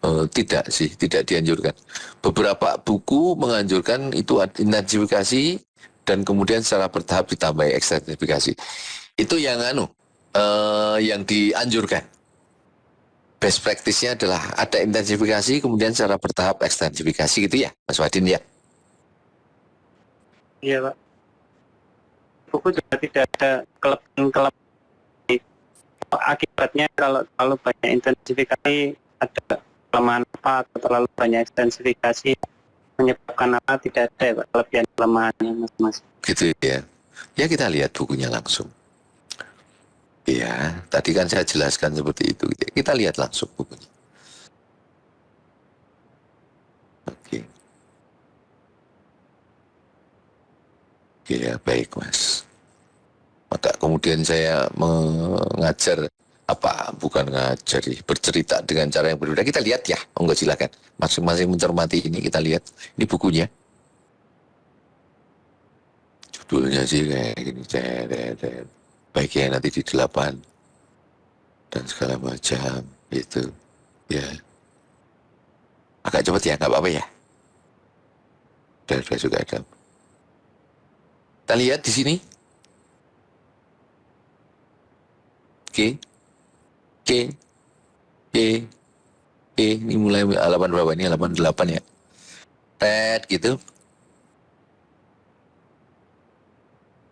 Tidak sih, tidak dianjurkan. Beberapa buku menganjurkan itu intensifikasi dan kemudian secara bertahap ditambah ekstensifikasi. Itu yang yang dianjurkan. Best practice-nya adalah ada intensifikasi kemudian secara bertahap ekstensifikasi gitu ya, Mas Wadin ya. Iya Pak. Buku juga tidak ada kelebihan. Akibatnya kalau banyak intensifikasi ada kelemahan apa atau terlalu banyak ekstensifikasi menyebabkan apa, tidak ada ya, Pak, kelebihan kelemahannya Mas. Gitu ya. Ya kita lihat bukunya langsung. Iya, tadi kan saya jelaskan seperti itu. Kita lihat langsung bukunya. Oke. Oke ya, baik Mas. Maka kemudian saya mengajar bukan ngajar, bercerita dengan cara yang berbeda. Kita lihat ya, enggak silakan. Masing-masing mencermati ini, kita lihat. Ini bukunya. Judulnya sih kayak gini, baiknya nanti di 8 dan segala macam itu ya, agak cepat ya, nggak apa-apa ya. Sudah juga ada. Kita lihat di sini. Oke, ini mulai halaman berapa ini? Halaman 8 ya. Red gitu.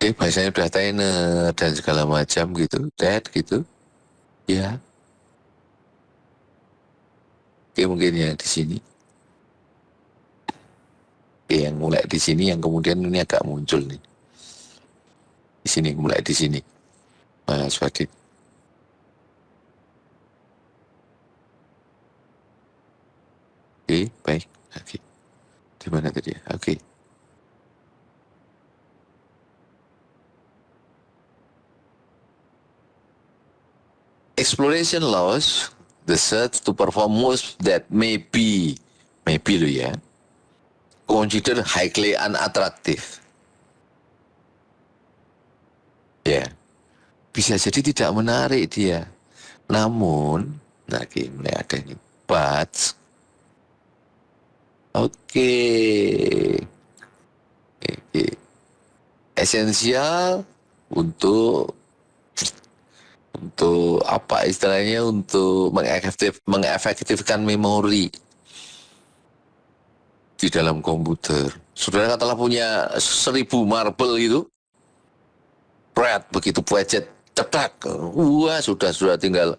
Oke, bahasanya udah tenet dan segala macam gitu, gitu, ya. Oke, mungkin ya di sini. Oke, yang mulai di sini, yang kemudian ini agak muncul nih. Di sini, mulai di sini, Mas Wadid. Oke, baik. Oke, di mana tadi ya? Oke. Exploration laws, the search to perform moves that may be lo ya, consider highly unattractive. Ya, bisa jadi tidak menarik dia. Namun, mulai ada ini, but, oke, esensial untuk apa istilahnya, untuk mengefektifkan memori di dalam komputer. Saudara katakanlah punya 1000 marble itu, begitu budget cetak, wah sudah tinggal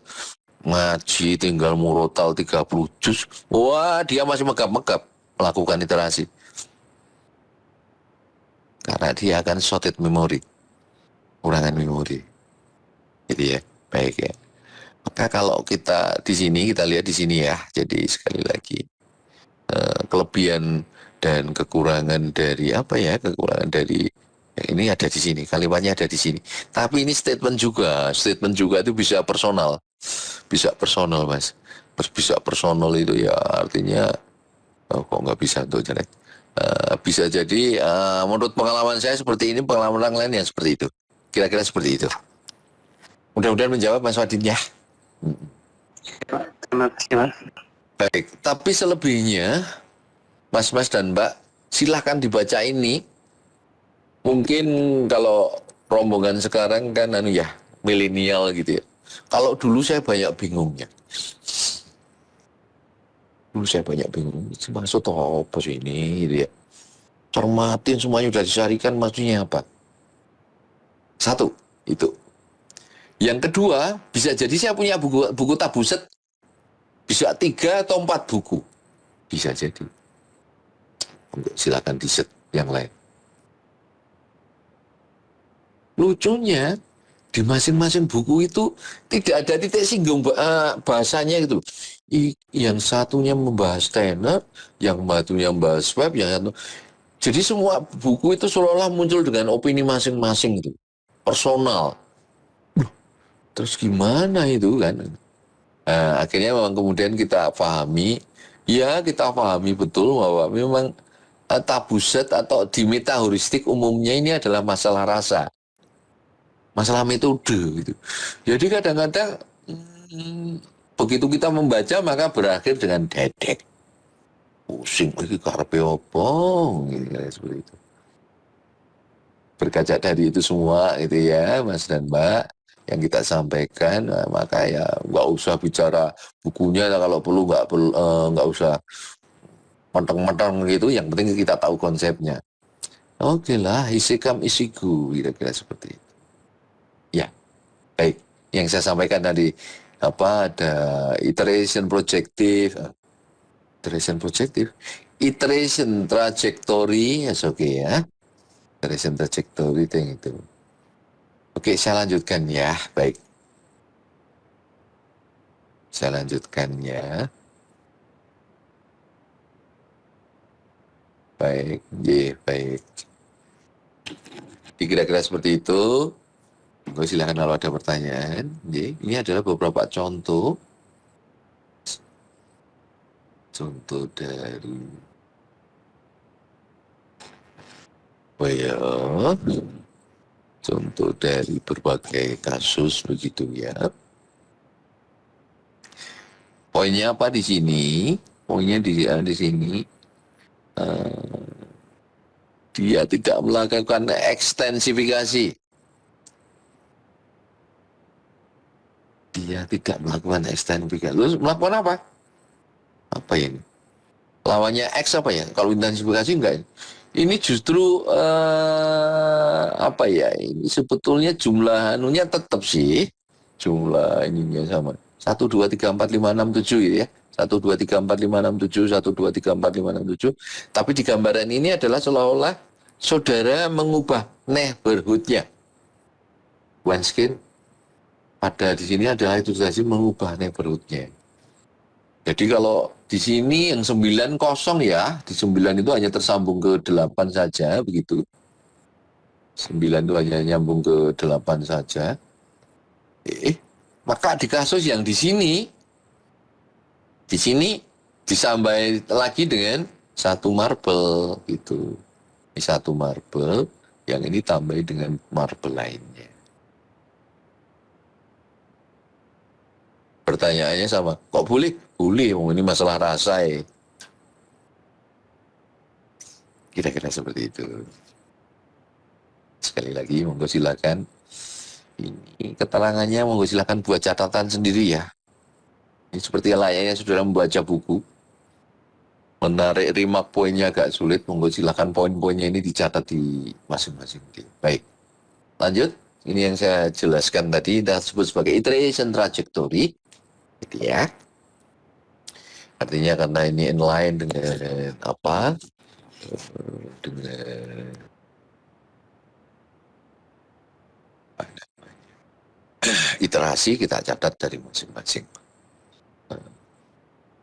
ngaji, tinggal murotal 30 juz, wah dia masih megap-megap melakukan iterasi. Karena dia akan shorted memori, kurangan memori. Jadi ya, baik ya. Maka kalau kita di sini, kita lihat di sini ya. Jadi sekali lagi, kelebihan dan kekurangan dari kekurangan dari ini ada di sini, kalimatnya ada di sini. Tapi ini statement juga itu bisa personal, Mas. Bisa personal itu ya artinya kok nggak bisa untuk jelek. Bisa jadi menurut pengalaman saya seperti ini, pengalaman orang lain yang seperti itu. Kira-kira seperti itu. Mudah-mudahan menjawab Mas Wadin ya. Terima kasih Mas. Baik, tapi selebihnya Mas-mas dan Mbak silahkan dibaca ini. Mungkin kalau rombongan sekarang kan milenial gitu ya. Kalau dulu saya banyak bingungnya. Maksud apa sih ini gitu ya. Cermatin semuanya udah disarikan, maksudnya apa? Satu, itu. Yang kedua, bisa jadi saya punya buku tabuset, bisa 3 atau 4 buku. Bisa jadi. Silakan di-set yang lain. Lucunya, di masing-masing buku itu tidak ada titik singgung bahasanya gitu. Yang satunya membahas tener, yang satunya membahas web, yang satu. Jadi semua buku itu seolah-olah muncul dengan opini masing-masing itu. Personal. Terus gimana itu kan? Akhirnya memang kemudian kita pahami, ya kita pahami betul bahwa memang tabuset atau di metaheuristik umumnya ini adalah masalah rasa. Masalah metode gitu. Jadi kadang-kadang begitu kita membaca maka berakhir dengan dedek. Pusing lagi karepe opo gitu, seperti itu. Berkaca dari itu semua gitu ya Mas dan Mbak yang kita sampaikan, maka ya nggak usah bicara bukunya, kalau perlu nggak usah menteng-menteng gitu, yang penting kita tahu konsepnya. Oke lah, isikam isiku, kira-kira seperti itu. Ya, baik. Yang saya sampaikan tadi, ada iteration projective, iteration trajectory, oke ya. Iteration trajectory itu. Oke, saya lanjutkan ya, baik. Saya lanjutkan ya. Baik, baik. Kira-kira seperti itu. Silakan kalau ada pertanyaan. Ini adalah beberapa contoh dari contoh dari berbagai kasus begitu ya. Poinnya apa di sini? Poinnya di sini. Dia tidak melakukan ekstensifikasi. Dia tidak melakukan ekstensifikasi. Lalu melakukan apa? Apa ini? Lawannya X apa ya? Kalau intensifikasi enggak. Ini justru ini sebetulnya jumlah anunya tetap sih. Jumlah ininya sama. 1, 2, 3, 4, 5, 6, 7 gitu ya. 1, 2, 3, 4, 5, 6, 7, 1, 2, 3, 4, 5, 6, 7. Tapi di gambaran ini adalah seolah-olah saudara mengubah neighborhood-nya. Wanskin pada di sini adalah itu tadi mengubah neighborhood-nya. Jadi kalau di sini yang 9 kosong ya, di 9 itu hanya tersambung ke 8 saja begitu. 9 itu hanya nyambung ke 8 saja. Maka di kasus yang di sini disambai lagi dengan 1 marble gitu. Ini 1 marble, yang ini tambah dengan marble lainnya. Pertanyaannya sama, kok boleh? Boleh, ini masalah rasa ya. Kira-kira seperti itu. Sekali lagi, monggo silakan. Ini keterangannya, monggo silakan buat catatan sendiri ya. Ini seperti layaknya saudara membaca buku. Menarik remark poinnya agak sulit, monggo silakan poin-poinnya ini dicatat di masing-masing. Baik, lanjut. Ini yang saya jelaskan tadi, disebut sebagai iteration trajectory. Gitu ya. Artinya karena ini inline dengan apa? Dengan iterasi kita catat dari masing-masing.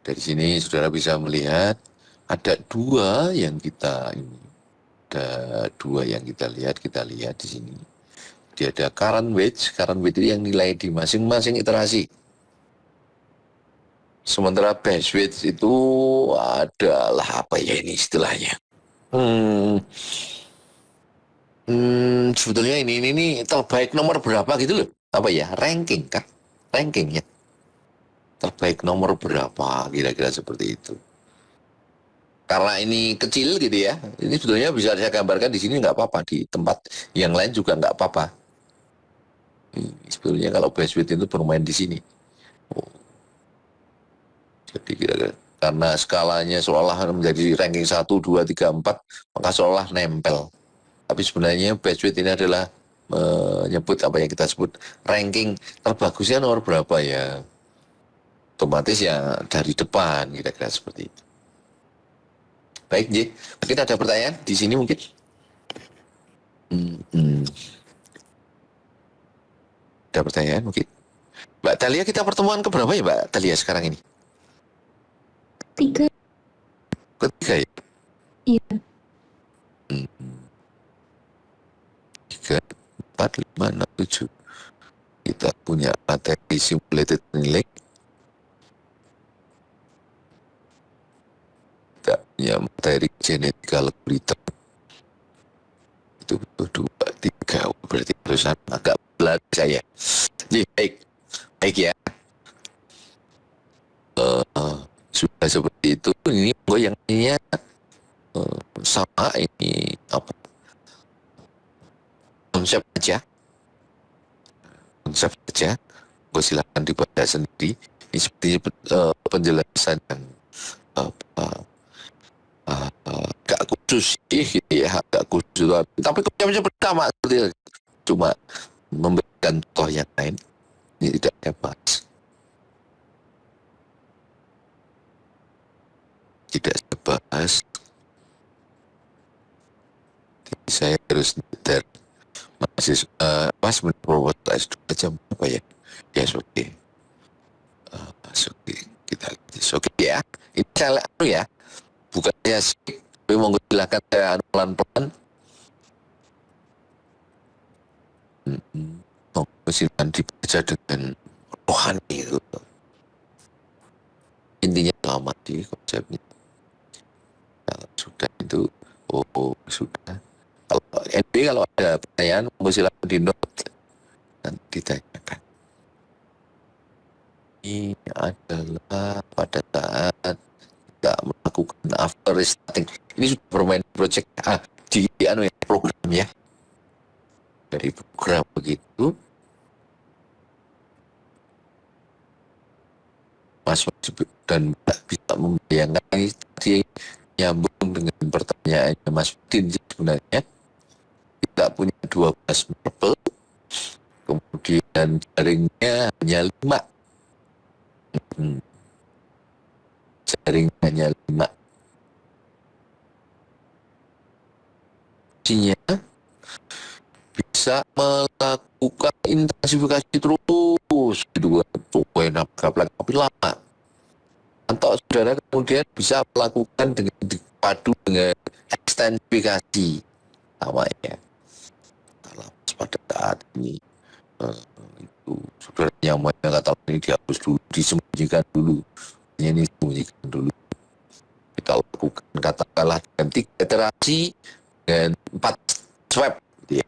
Dari sini saudara bisa melihat ada 2 yang kita lihat di sini. Dia ada current weight itu yang nilai di masing-masing iterasi. Sementara base weight itu adalah apa ya ini istilahnya? Sebetulnya ini terbaik nomor berapa gitu loh? Apa ya? Ranking kah? Ranking ya. Terbaik nomor berapa? Kira-kira seperti itu. Karena ini kecil gitu ya. Ini sebetulnya bisa saya gambarkan di sini nggak apa-apa, di tempat yang lain juga nggak apa-apa. Sebetulnya kalau base weight itu bermain di sini. Jadi kira-kira karena skalanya seolah menjadi ranking 1, 2, 3, 4, maka seolah nempel. Tapi sebenarnya base weight ini adalah menyebut apa yang kita sebut ranking terbagusnya nomor berapa ya, otomatis ya dari depan, kira-kira seperti itu. Baik, J. Mungkin ada pertanyaan di sini mungkin? Ada pertanyaan mungkin? Mbak Talia, kita pertemuan keberapa ya Mbak Talia sekarang ini? 3. Ketiga ya? Iya. 3, 4, 5, 6, 7. Kita punya materi simulated nilai. Kita punya materi genetika algorithm. Itu 2, 3. Berarti terusan agak belat saya. Jadi baik ya. Sudah seperti itu. Ini goyangnya sama ini apa? Konsep aja. Gue silakan dibaca sendiri. Ini seperti penjelasan yang agak khusus sih, gitu ya, agak khusus. Tapi konsepnya pertama seperti itu. Cuma memberikan contoh yang lain. Ini tidak hebat. Tidak sebahas. Saya harus nyetar masih pas menurut S2 jam apa ya? Ya oke. Kita oke ya. Ini saya ya. Bukan ya sih. Tapi mau silakan saya pelan-pelan. Silakan dibaca dengan rohani itu. Intinya sama di konsepnya. Kalau sudah itu, sudah. Kalau ada pertanyaan, silakan di note nanti ditanyakan. Ini adalah pada saat kita melakukan after restarting. Ini sudah bermain project di program ya. Dari program begitu, Mas dan bisa membayangkan ini tadi nyambung dengan pertanyaannya Mas Udin sebenarnya. Kita punya 12 marble, kemudian jaringnya hanya 5. Jaringnya hanya 5. Artinya bisa melakukan intensifikasi terus gitu kan, tapi lama. Atau saudara kemudian bisa melakukan dengan dipadu dengan ekstensifikasi sama ya. Pada saat ini itu saudara nyaman nggak tahu ini dihapus dulu, disembunyikan dulu, ini disembunyikan dulu. Kita lakukan katakanlah dengan 3 iterasi dengan 4 swab, gitu ya.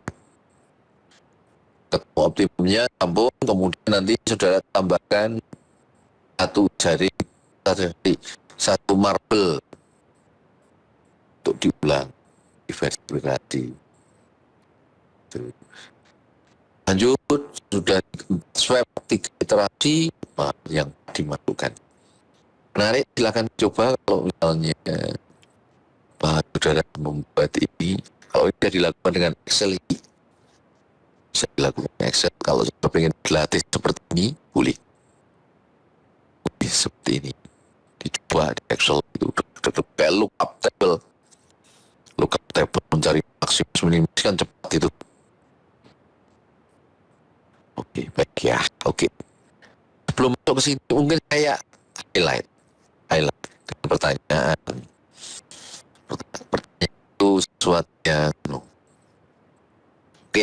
Ketemu optimumnya sambung, kemudian nanti saudara tambahkan 1 jaring, 1 marble untuk diulang, diverifikasi. Lanjut, sudah swab 3 iterasi yang dimasukkan. Menarik, silakan coba kalau misalnya saudara membuat ini. Kalau ini sudah dilakukan dengan Excel ini, bisa dilakukan Excel. Kalau saudara ingin dilatih seperti ini, boleh seperti ini. Dicoba di Excel itu, lookup table mencari maksimum minimus kan cepat itu. Oke, baik ya. Oke. Sebelum masuk ke sini, mungkin saya highlight dengan pertanyaan. Pertanyaan itu sesuatu yang oke.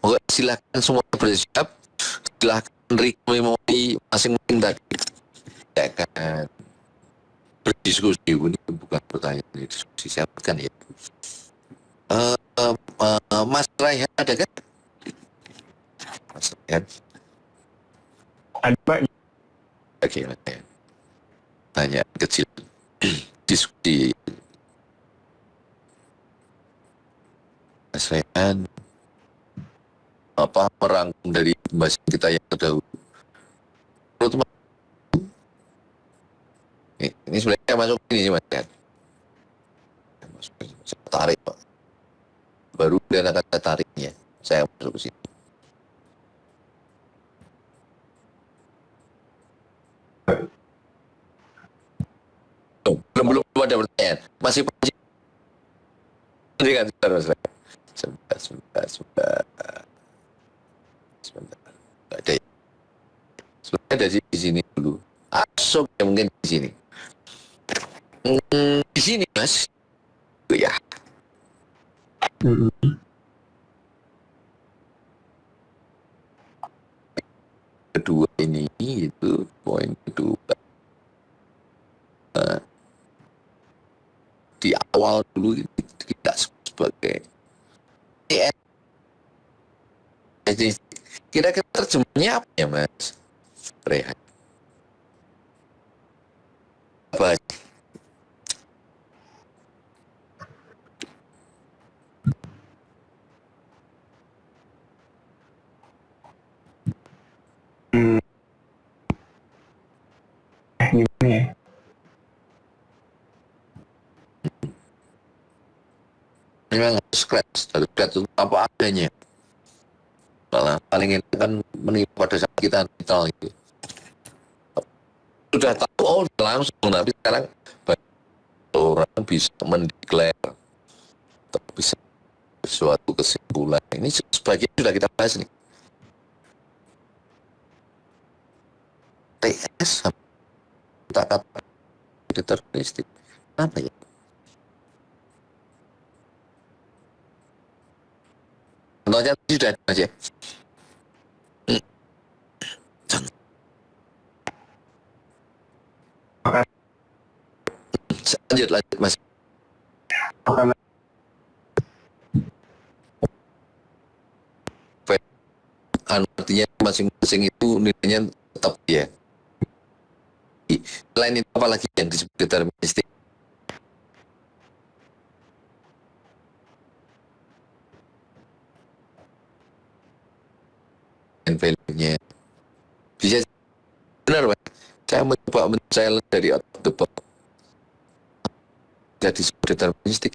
Oke, silakan semua bersiap. Silakan memori masing-masing tadi. Ya kan berdiskusi, ini bukan pertanyaan, ini diskusi. Siapkan ya. Mas Raihan ada kan? Mas Raihan. Ada Pak. Oke. Tanya kecil. Diskusi. Mas Raihan, apa merangkum dari pembahasan kita yang terdahulu? Menurut ini sebenarnya masuk ini Mas Raihan. Saya tarik Pak. Baru dia akan saya tariknya. saya masuk ke sini. Belum ada pertanyaan. Masih kan sebentar. Ada. Sebenarnya ada di sini dulu. Asok ya mungkin di sini. Di sini Mas. Ya. Kedua ini itu poin kedua. Di awal dulu kita sebagai jadi kira-kira terjemahnya apa ya Mas Rehan? Apa? Gimana ya? Memang harus scratch itu apa adanya. Malah paling enak kan menipu pada saat kita netral gitu. Sudah tahu, udah langsung, tapi sekarang banyak orang bisa mendeklar atau bisa suatu kesimpulan. Ini sebagian sudah kita bahas nih. TS kita kata deterministik. Apa ya? Contohnya sudah ada aja. Lanjut Mas. Artinya masing-masing itu nilainya tetap ya. Selain itu apa lagi yang disebut deterministik? Dan value-nya bisa benar Pak. Saya mencoba men-challenge dari out of the box. Jadi disebut deterministik.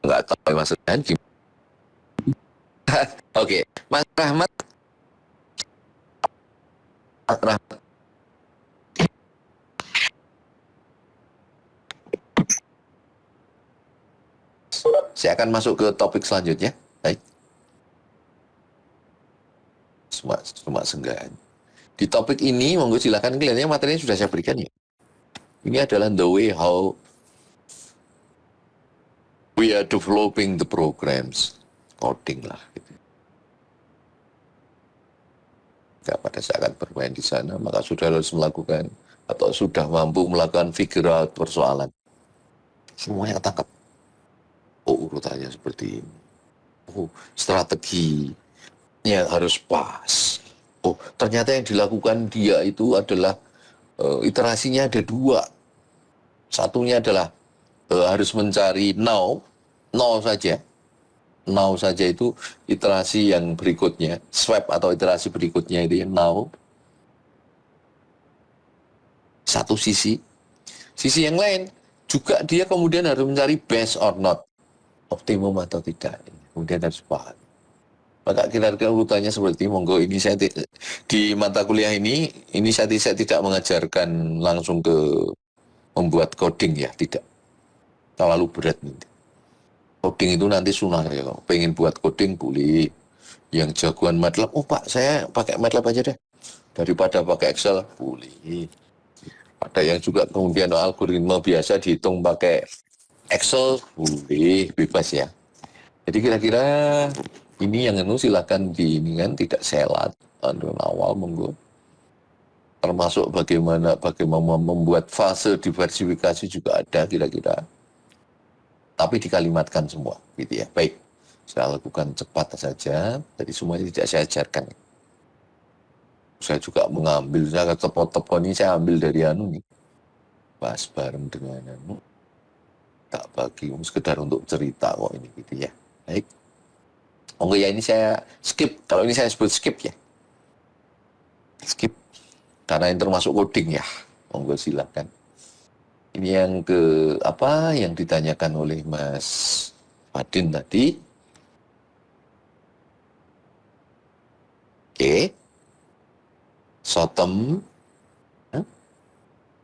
Enggak tahu maksudnya gimana. Oke, Mas Rahmat. Saya akan masuk ke topik selanjutnya. Baik. Cuma senggan. Di topik ini, monggo silakan kelihatannya materinya sudah saya berikan ya. Ini adalah the way how we are developing the programs. Coding lah. Gitu. Jika pada saat bermain di sana, maka sudah harus melakukan atau sudah mampu melakukan figure out persoalan. Semuanya ketangkap. Oh, urutannya seperti ini. Oh, strateginya harus pas. Oh, ternyata yang dilakukan dia itu adalah iterasinya ada dua. Satunya adalah harus mencari nol saja. Now saja itu iterasi yang berikutnya, swap atau iterasi berikutnya itu yang now. Satu sisi yang lain juga dia kemudian harus mencari best or not, optimum atau tidak. Kemudian harus paham. Maka kira-kira urutannya seperti monggo ini saya di mata kuliah ini saya tidak mengajarkan langsung ke membuat coding ya, tidak. Terlalu berat nanti. Coding itu nanti sunnah ya, pengen buat coding boleh. Yang jagoan MATLAB, oh Pak saya pakai MATLAB aja deh. Daripada pakai Excel, boleh. Ada yang juga kemudian algoritma biasa dihitung pakai Excel, boleh, bebas ya. Jadi kira-kira ini yang silakan diinginkan, tidak selat. Awal monggo. Termasuk bagaimana membuat fase diversifikasi juga ada kira-kira. Tapi dikalimatkan semua, gitu ya. Baik, saya lakukan cepat saja. Jadi semuanya tidak saya ajarkan. Saya juga mengambil, saya tepo-tepo ini saya ambil dari nih. Bahas bareng dengan tak bagi, sekedar untuk cerita kok ini, gitu ya. Baik. Ya ini saya skip. Kalau ini saya sebut skip ya. Skip. karena yang termasuk coding ya. Monggo silakan. Ini yang apa yang ditanyakan oleh Mas Fadin tadi. Oke. Sotem.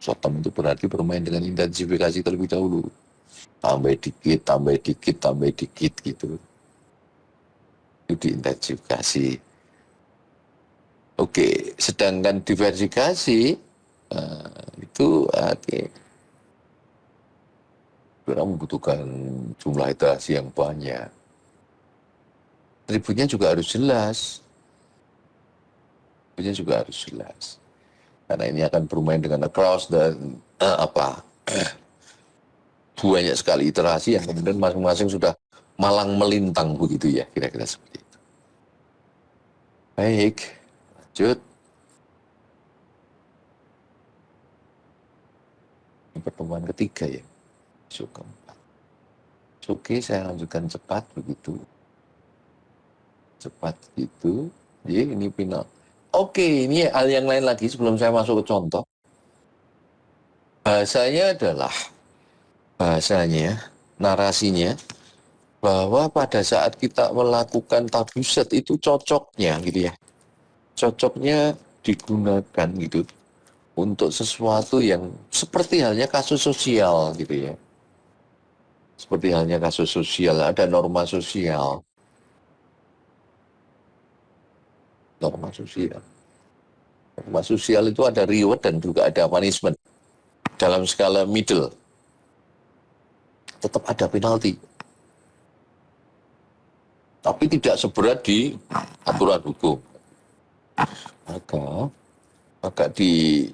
Sotem itu berarti bermain dengan intensifikasi terlebih dahulu. Tambah dikit, tambah dikit, tambah dikit gitu. Itu diintensifikasi. Oke, sedangkan diversifikasi itu kita membutuhkan jumlah iterasi yang banyak. Atributnya juga harus jelas. Atributnya juga harus jelas. Karena ini akan bermain dengan across dan banyak sekali iterasi yang kemudian masing-masing sudah malang melintang begitu ya, kira-kira seperti itu. Baik, lanjut. Ini pertemuan ketiga ya. Keempat. Oke, saya lanjutkan cepat begitu. Cepat gitu. Jadi ini final. Oke, ini hal yang lain lagi sebelum saya masuk ke contoh. Bahasanya, narasinya, bahwa pada saat kita melakukan tabuset itu cocoknya gitu ya. Cocoknya digunakan gitu untuk sesuatu yang seperti halnya kasus sosial gitu ya. Seperti halnya kasus sosial, ada norma sosial. Norma sosial. Norma sosial itu ada reward dan juga ada punishment. Dalam skala middle, tetap ada penalti. Tapi tidak seberat di aturan hukum. Maka di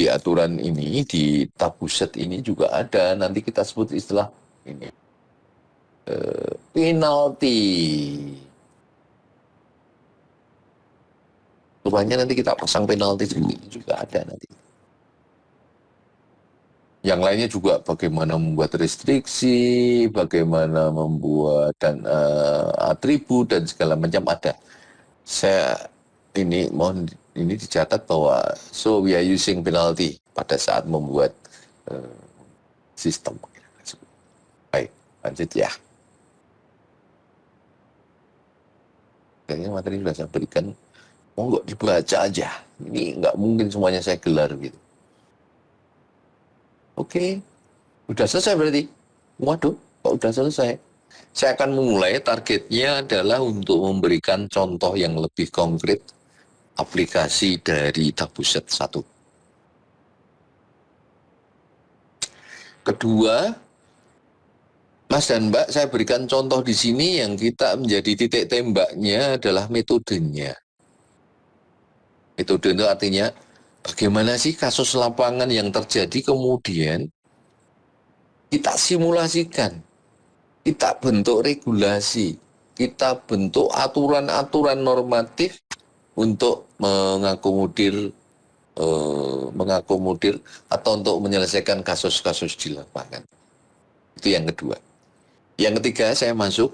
aturan ini, di tabuset ini juga ada, nanti kita sebut istilah ini penalti. Rupanya nanti kita pasang penalti juga ada nanti. Yang lainnya juga bagaimana membuat restriksi, bagaimana membuat dan atribut dan segala macam ada. Saya mohon ini dicatat bahwa so we are using penalty pada saat membuat sistem. Baik, lanjut ya. Kayaknya materi sudah saya berikan, nggak dibaca aja. Ini nggak mungkin semuanya saya gelar gitu. Oke, udah selesai berarti. Waduh, kok udah selesai? Saya akan memulai, targetnya adalah untuk memberikan contoh yang lebih konkret aplikasi dari tabuset 1. Kedua, Mas dan Mbak, saya berikan contoh di sini yang kita menjadi titik tembaknya adalah metodenya. Metode itu artinya bagaimana sih kasus lapangan yang terjadi kemudian kita simulasikan, kita bentuk regulasi, kita bentuk aturan-aturan normatif untuk mengakomodir atau untuk menyelesaikan kasus-kasus di lapangan. Itu yang kedua. Yang ketiga, saya masuk,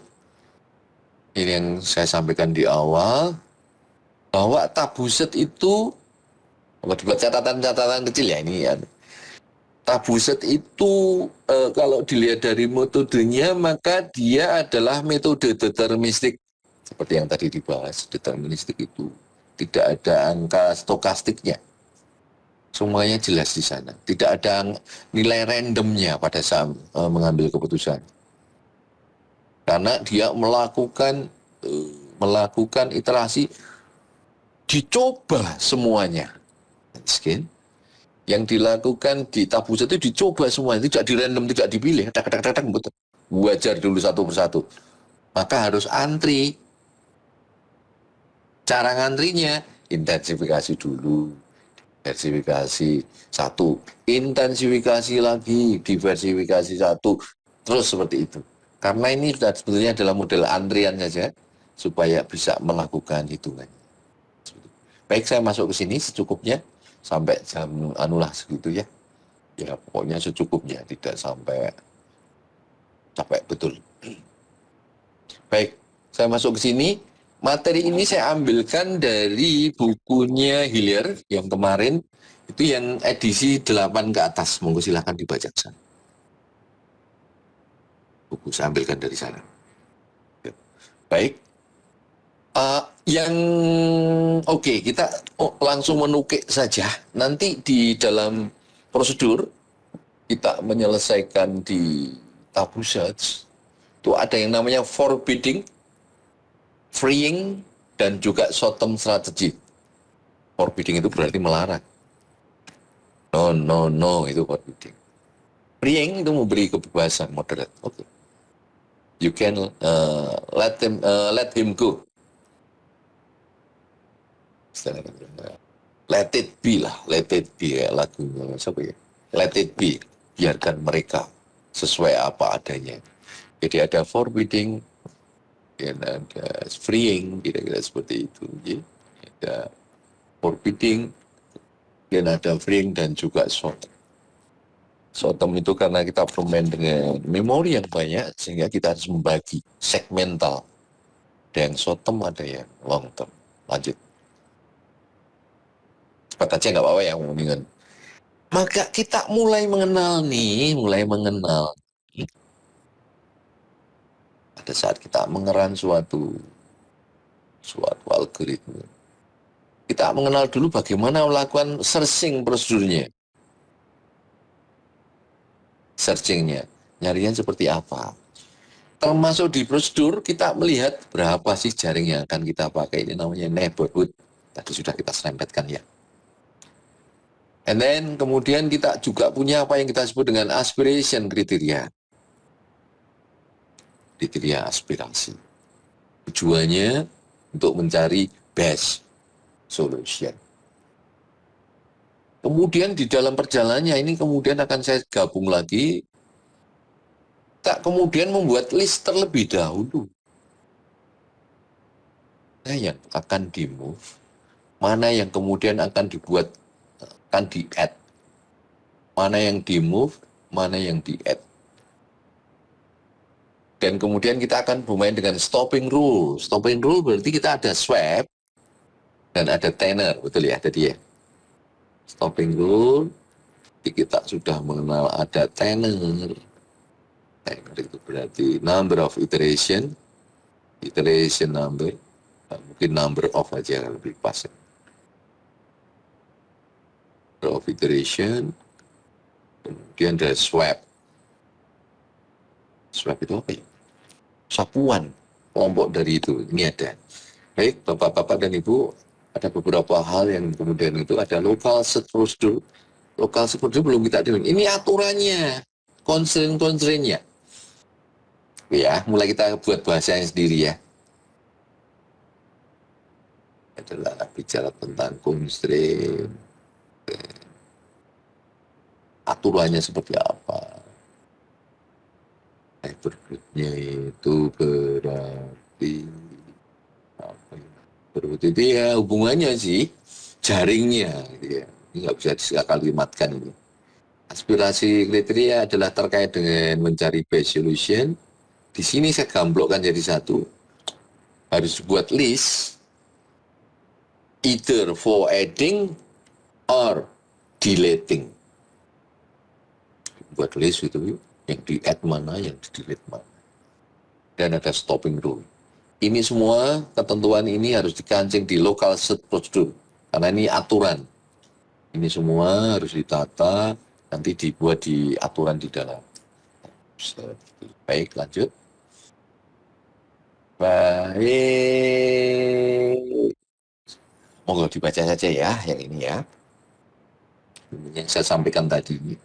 ini yang saya sampaikan di awal, bahwa tabuset itu, dibuat catatan-catatan kecil ya ini ya. Tabuset itu kalau dilihat dari metodenya, maka dia adalah metode deterministik. Seperti yang tadi dibahas, deterministik itu tidak ada angka stokastiknya. Semuanya jelas di sana. Tidak ada nilai randomnya pada saat mengambil keputusan. Karena dia melakukan iterasi, dicoba semuanya. Sekian. Yang dilakukan di tabuset itu dicoba semuanya, tidak di random, tidak dipilih. Wajar dulu satu persatu. Maka harus antri. Cara ngantrinya, intensifikasi dulu. Diversifikasi 1, intensifikasi lagi, diversifikasi 1, terus seperti itu. Karena ini sudah sebetulnya adalah model antrian saja, supaya bisa melakukan hitungan. Baik, saya masuk ke sini secukupnya, sampai jam segitu ya. Ya pokoknya secukupnya, tidak sampai capek betul. Baik, saya masuk ke sini, materi ini saya ambilkan dari bukunya Hillier yang kemarin, itu yang edisi 8 ke atas. Monggo silahkan dibaca ke sana. Buku saya ambilkan dari sana. Baik. Oke, kita langsung menukik saja. Nanti di dalam prosedur kita menyelesaikan di tabu search itu ada yang namanya forbidding, freeing, dan juga short-term strategy. Forbidding itu berarti melarang. No, itu forbidding. Freeing itu memberi kebebasan moderate. Oke. You can let him go. Let it be lah, let it be ya, lagunya siapa ya? Let it be, biarkan mereka sesuai apa adanya. Jadi ada forbidding, dan ada freeing, kira-kira seperti itu. Ya. Ada forbidding, dan ada freeing, dan juga short. Short-term itu karena kita bermain dengan memori yang banyak, sehingga kita harus membagi segmental. Ada yang short-term, ada yang long-term. Lanjut. Cepat aja nggak apa-apa ya ngomongin. Maka kita mulai mengenal. Pada saat kita mengeran suatu algoritma. Kita mengenal dulu bagaimana melakukan searching prosedurnya. Searchingnya, nyarian seperti apa. Termasuk di prosedur kita melihat berapa sih jaring yang akan kita pakai. Ini namanya neighborhood. Tadi sudah kita serempetkan ya. And then kemudian kita juga punya apa yang kita sebut dengan aspiration kriteria. Kriteria aspirasi. Tujuannya untuk mencari best solution. Kemudian di dalam perjalanannya ini kemudian akan saya gabung lagi. Tak kemudian membuat list terlebih dahulu. Mana yang akan di-move, mana yang kemudian akan dibuat, akan di-add. Mana yang di-move, mana yang di-add. Dan kemudian kita akan bermain dengan stopping rule. Stopping rule berarti kita ada swap dan ada tenor, betul ya tadi ya. Stopping rule, kita sudah mengenal ada tenor. Tenor itu berarti number of iteration number, mungkin number of aja lebih pas. Number of iteration, kemudian ada swap. Swap itu apa ya? Sapuan kelompok dari itu, ini ada. Baik, Bapak-Bapak dan Ibu, ada beberapa hal yang kemudian itu ada local set procedure. Local set procedure belum kita dengar. Ini aturannya, constraint-constraintnya. Ya, mulai kita buat bahasanya sendiri ya. Adalah bicara tentang constraint. Aturannya seperti apa. Berikutnya itu berarti apa ya? Berarti itu ya hubungannya sih jaringnya gitu ya. Ini nggak bisa dikalimatkan ini. Aspirasi kriteria adalah terkait dengan mencari best solution. Di sini saya gamblokkan jadi satu. Harus buat list either for adding or deleting. Buat list itu yang di-add mana, yang di-delete mana. Dan ada stopping rule. Ini semua ketentuan ini harus dikancing di local set procedure. Karena ini aturan. Ini semua harus ditata, nanti dibuat di aturan di dalam. Baik, lanjut. Baik. Monggo dibaca saja ya, yang ini ya. Yang saya sampaikan tadi ini.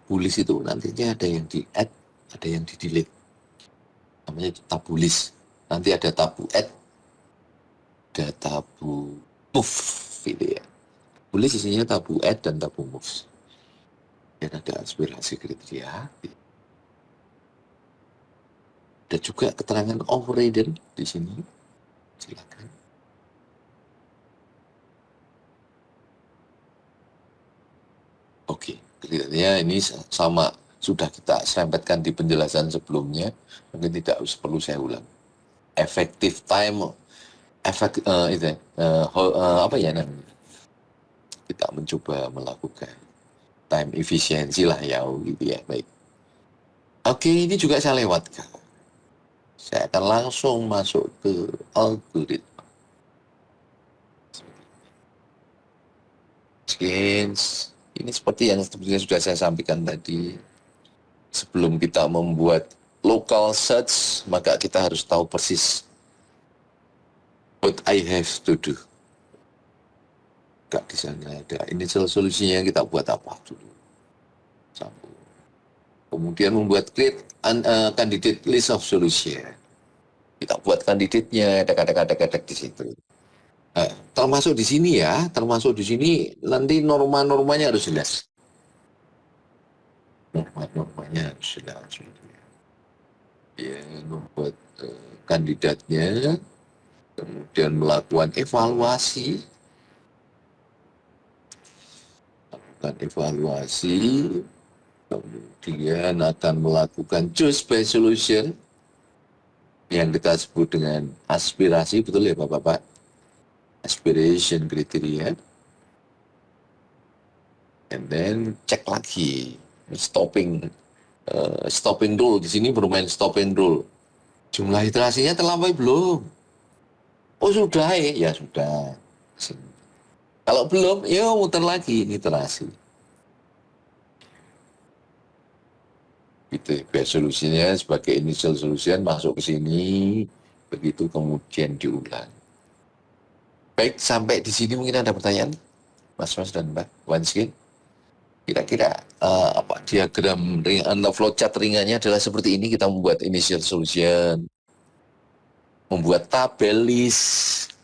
Tabulis itu nantinya ada yang di-add, ada yang di-delete. Namanya tabulis. Nanti ada tabu add, ada tabu move, gitu ya. Tabulis isinya tabu add dan tabu move. Dan ada aspirasi kriteria. Ada juga keterangan overridden di sini. Silakan. Oke, kelihatannya ini sama sudah kita serempetkan di penjelasan sebelumnya, mungkin tidak perlu saya ulang. Effective time, apa ya namanya? Kita mencoba melakukan time efisiensi lah ya, gitu ya, baik. Oke, ini juga saya lewatkan. Saya akan langsung masuk ke algoritma. Skins. Ini seperti yang sudah saya sampaikan tadi. Sebelum kita membuat local search, maka kita harus tahu persis what I have to do. Di sana ada initial solusinya, kita buat apa dulu. Sambung. Kemudian membuat create candidate list of solution. Kita buat kandidatnya, ada kata-kata di situ. Nah, termasuk di sini ya, termasuk di sini nanti norma-normanya harus jelas. Norma-normanya harus jelas. Ya, membuat kandidatnya, kemudian melakukan evaluasi, kemudian akan melakukan choice by solution yang kita sebut dengan aspirasi, betul ya Bapak-Bapak? Aspiration kriteria, and then cek lagi stopping rule. Di sini bermain stopping rule. Jumlah iterasinya terlampaui belum? Oh sudah ya sudah. Kalau belum, ya muter lagi iterasi. Itu solusinya sebagai initial solution masuk ke sini, begitu kemudian diulang. Baik, sampai di sini mungkin ada pertanyaan, Mas dan Mbak Wanskin. Kira-kira diagram flowchart ringannya adalah seperti ini. Kita membuat initial solution, membuat tabel list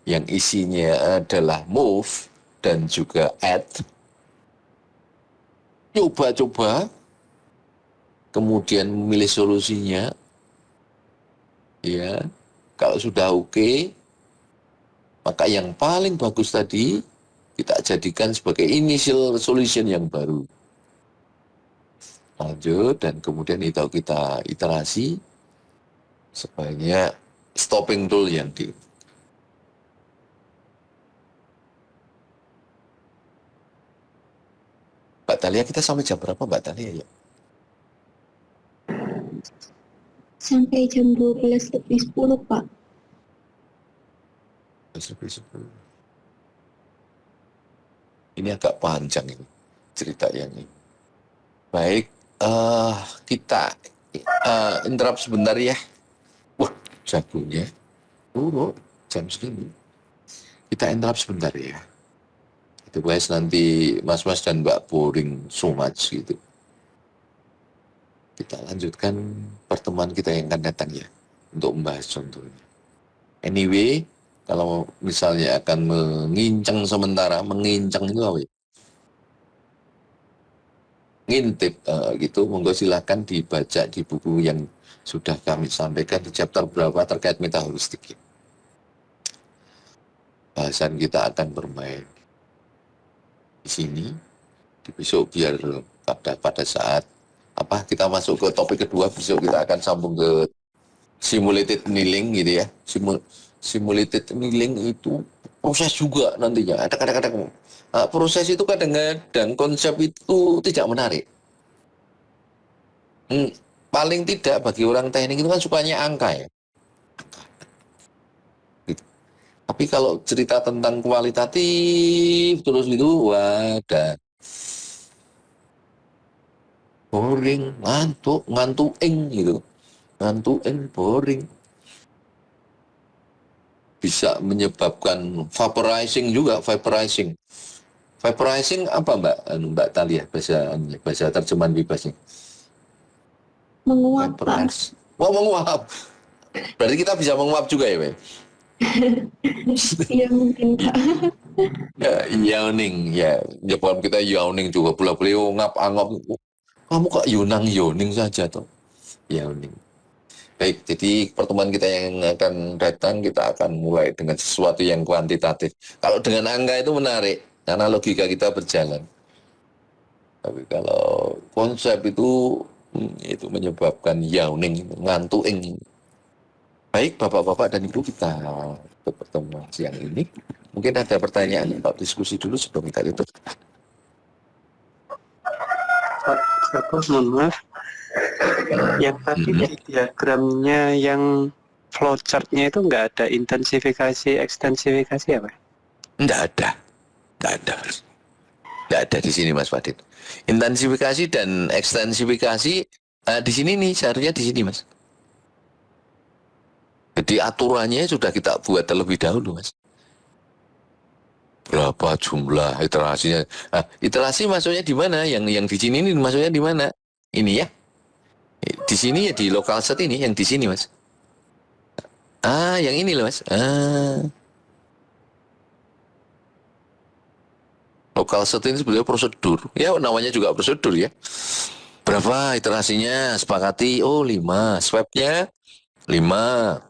yang isinya adalah move dan juga add. Coba-coba, kemudian memilih solusinya, ya. Kalau sudah oke, maka yang paling bagus tadi kita jadikan sebagai initial solution yang baru. Lanjut, dan kemudian kita iterasi sebanyak stopping rule yang di. Mbak Talia, kita sampai jam berapa Mbak Talia ya? Sampai jam 12:10, Pak. Ini agak panjang ini cerita yang ini. Baik, kita interrupt sebentar ya. Wah, jagonya. Jam segini. Kita interrupt sebentar ya. Itu guys, nanti Mas-mas dan Mbak boring so much gitu. Kita lanjutkan pertemuan kita yang akan datang ya, untuk membahas contohnya. Anyway, kalau misalnya akan mengincang sementara, mengincang itu apa ya? Ngintip gitu, monggo silahkan dibaca di buku yang sudah kami sampaikan di chapter berapa terkait metaholistik. Bahasan kita akan bermain di sini, di besok biar pada saat kita masuk ke topik kedua, besok kita akan sambung ke simulated annealing gitu ya. Simulated annealing itu proses juga nantinya. Ada kadang-kadang proses itu kadang-kadang konsep itu tidak menarik. Paling tidak bagi orang teknik itu kan sukanya angka ya. Gitu. Tapi kalau cerita tentang kualitatif terus gitu, wadah. Boring, ngantuing gitu. Ngantuing, boring. Bisa menyebabkan vaporizing juga, vaporizing. Vaporizing apa Mbak Talia bahasa terjemahan bebasnya? Menguap, Pak. Menguap. Berarti kita bisa menguap juga ya, Mbak? Iya mungkin, Pak. Ya, yawning, ya. Ya, kita yawning juga, boleh-boleh ngap-angop. Kamu kok Yunang Yoning saja toh? Yoning. Baik, jadi pertemuan kita yang akan datang kita akan mulai dengan sesuatu yang kuantitatif. Kalau dengan angka itu menarik, karena logika kita berjalan. Tapi kalau konsep itu menyebabkan yawning, ngantuing. Baik, Bapak-Bapak dan Ibu, kita untuk pertemuan siang ini. Mungkin ada pertanyaan atau diskusi dulu sebelum kita tutup. Pak, mohon maaf. Yang tadi di diagramnya yang flowchart-nya itu nggak ada intensifikasi, ekstensifikasi apa? Nggak ada. Nggak ada di sini, Mas Fadil. Intensifikasi dan ekstensifikasi di sini nih, seharusnya di sini, Mas. Jadi aturannya sudah kita buat terlebih dahulu, Mas. Berapa jumlah iterasinya? Nah, iterasi maksudnya di mana? Yang di sini ini maksudnya di mana? Ini ya. Di sini ya di lokal set ini, yang di sini, Mas. Yang ini loh, Mas. Lokal set ini sebenarnya prosedur. Ya, namanya juga prosedur ya. Berapa iterasinya? Sepakati, 5. Swabnya 5.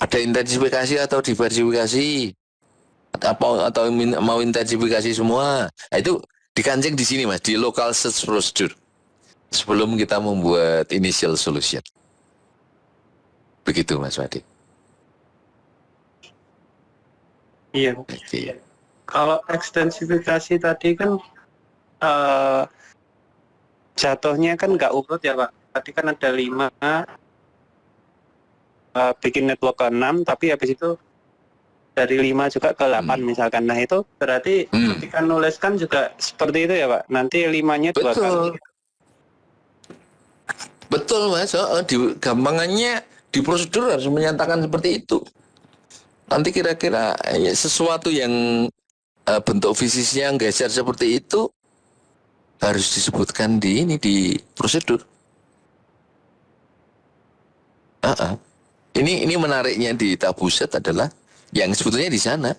Ada intensifikasi atau diversifikasi? Atau mau intensifikasi semua? Nah, itu dikancing di sini, Mas, di local search procedure. Sebelum kita membuat initial solution. Begitu, Mas Wadi. Iya. Oke. Kalau ekstensifikasi tadi kan jatuhnya kan nggak urut ya Pak. Tadi kan ada 5, bikin network ke 6, tapi habis itu dari 5 juga ke 8 misalkan. Nah itu berarti ketika nuliskan juga seperti itu ya Pak. Nanti 5-nya 2 kali. Betul, Mas. Di gampangannya di prosedur harus menyatakan seperti itu. Nanti kira-kira sesuatu yang bentuk fisiknya geser seperti itu harus disebutkan di prosedur. Ini menariknya di tabuset adalah yang sebetulnya di sana.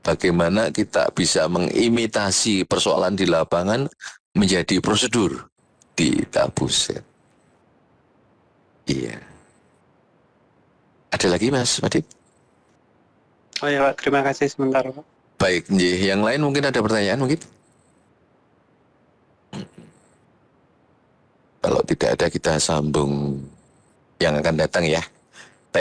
Bagaimana kita bisa mengimitasi persoalan di lapangan menjadi prosedur di tabuset. Iya. Ada lagi, Mas Madit? Oh ya Pak, terima kasih sebentar Pak. Baik, yang lain mungkin ada pertanyaan mungkin? Kalau tidak ada kita sambung yang akan datang ya.